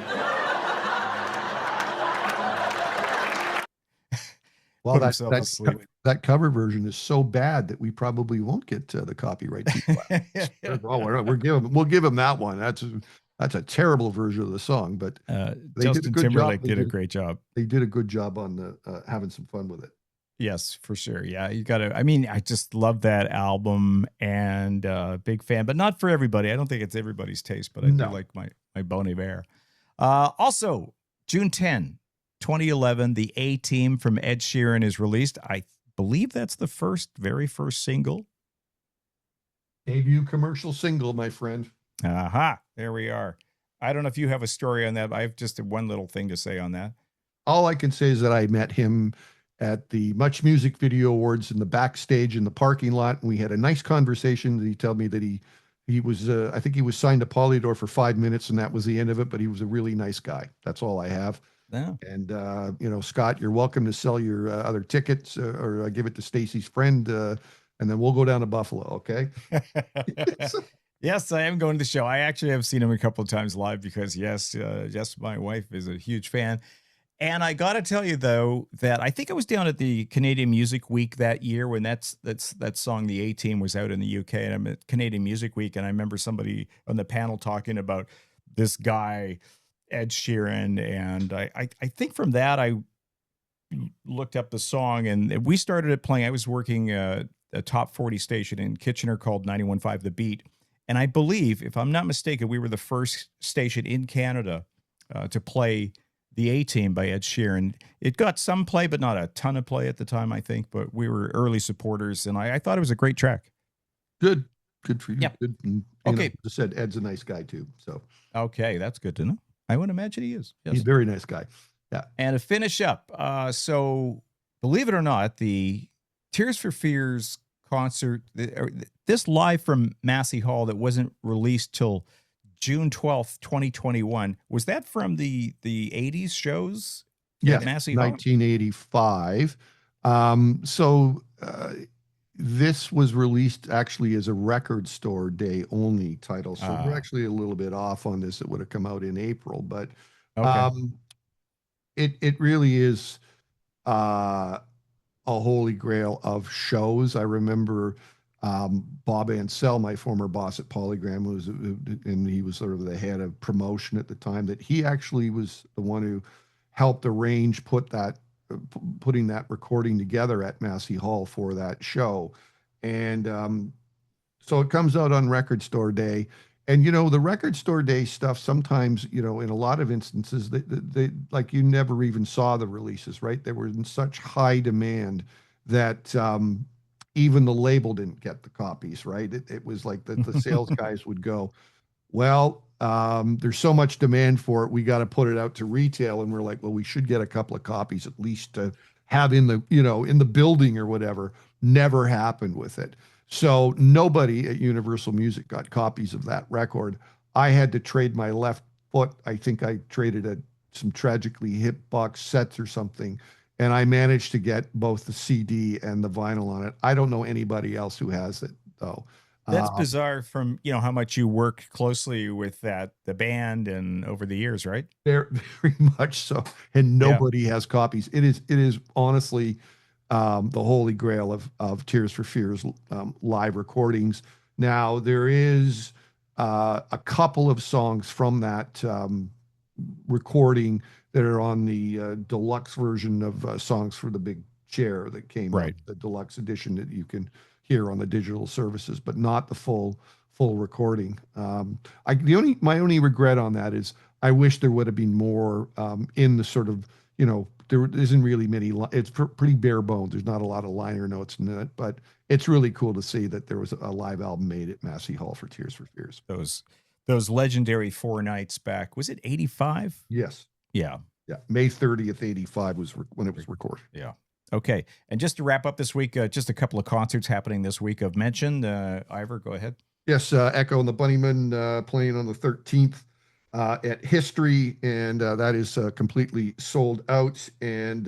Well, Put himself to sleep. that cover version is so bad that we probably won't get the copyright. We'll give him that one. That's a terrible version of the song, but Justin Timberlake did a great job. They did a good job on having some fun with it. Yes, for sure. Yeah, you got to. I mean, I just love that album and big fan, but not for everybody. I don't think it's everybody's taste, but I do like my Bon Iver. Also, June 10, 2011, the A-Team from Ed Sheeran is released. I believe that's the very first single. Debut commercial single, my friend. Aha, there we are. I don't know if you have a story on that. I have just one little thing to say on that. All I can say is that I met him at the Much Music Video Awards in the backstage in the parking lot, and we had a nice conversation. He told me that he was, I think he was signed to Polydor for 5 minutes, and that was the end of it, but he was a really nice guy. That's all I have. Yeah. And, Scott, you're welcome to sell your other tickets or give it to Stacy's friend, and then we'll go down to Buffalo, okay? Yes, I am going to the show. I actually have seen him a couple of times live because, yes, my wife is a huge fan. And I got to tell you, though, that I think I was down at the Canadian Music Week that year when that song, The A-Team, was out in the UK. And I'm at Canadian Music Week, and I remember somebody on the panel talking about this guy, Ed Sheeran. And I think from that, I looked up the song, and we started it playing. I was working a top 40 station in Kitchener called 91.5 The Beat. And I believe, if I'm not mistaken, we were the first station in Canada to play The A-Team by Ed Sheeran. It got some play, but not a ton of play at the time, I think. But we were early supporters, and I thought it was a great track. Good for you. Yep. Good. And, okay. As I said, Ed's a nice guy too. So okay, that's good to know. I would imagine he is. Yes. He's a very nice guy. Yeah. And to finish up, so believe it or not, the Tears for Fears concert, this live from Massey Hall that wasn't released till June 12th, 2021. Was that from the 80s shows? Yes, Massey Hall? 1985. This was released actually as a Record Store Day only title. So we're actually a little bit off on this. It would have come out in April, but it really is a holy grail of shows. I remember Bob Ansell, my former boss at Polygram, and he was sort of the head of promotion at the time, that he actually was the one who helped arrange putting that recording together at Massey Hall for that show. And so it comes out on Record Store Day. And, the Record Store Day stuff, sometimes, in a lot of instances, they like, you never even saw the releases, right? They were in such high demand that even the label didn't get the copies, right? It was like the sales guys would go, well, there's so much demand for it, we got to put it out to retail. And we're like, well, we should get a couple of copies at least to have in the building or whatever. Never happened with it. So nobody at Universal Music got copies of that record. I had to trade my left foot. I think I traded some Tragically Hip box sets or something, and I managed to get both the CD and the vinyl on it. I don't know anybody else who has it, though. That's bizarre from, how much you worked closely with the band and over the years, right? Very, very much so. And nobody has copies. It is honestly the holy grail of Tears for Fears live recordings. Now, there is a couple of songs from that recording that are on the deluxe version of Songs for the Big Chair that came out, the deluxe edition that you can hear on the digital services, but not the full recording. My only regret on that is I wish there would have been more in the sort of, there isn't really many, it's pretty bare bones. There's not a lot of liner notes in it, but it's really cool to see that there was a live album made at Massey Hall for Tears for Fears. Those legendary 4 nights back. Was it 85? Yes. Yeah. Yeah. May 30th, 85 was when it was recorded. Yeah. Okay. And just to wrap up this week, just a couple of concerts happening this week I've mentioned. Ivor, go ahead. Yes. Echo and the Bunnymen playing on the 13th at History, and that is completely sold out. And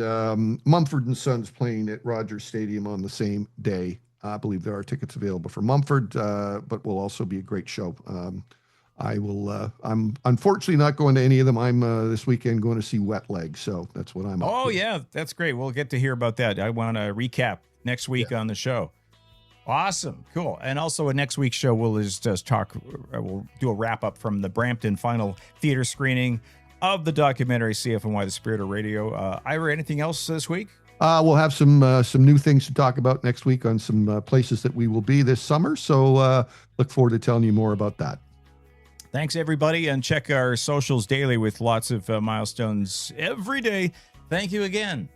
Mumford & Sons playing at Rogers Stadium on the same day. I believe there are tickets available for Mumford, but will also be a great show. I'm unfortunately not going to any of them. I'm this weekend going to see Wet Leg, so that's what I'm up Oh, to. yeah, that's great. We'll get to hear about that. I want to recap next week on the show. Awesome. Cool. And also in next week's show, we'll just talk, we'll do a wrap up from the Brampton final theater screening of the documentary CFNY, The Spirit of Radio. Ira, anything else this week? We'll have some new things to talk about next week on some places that we will be this summer. So look forward to telling you more about that. Thanks, everybody. And check our socials daily with lots of milestones every day. Thank you again.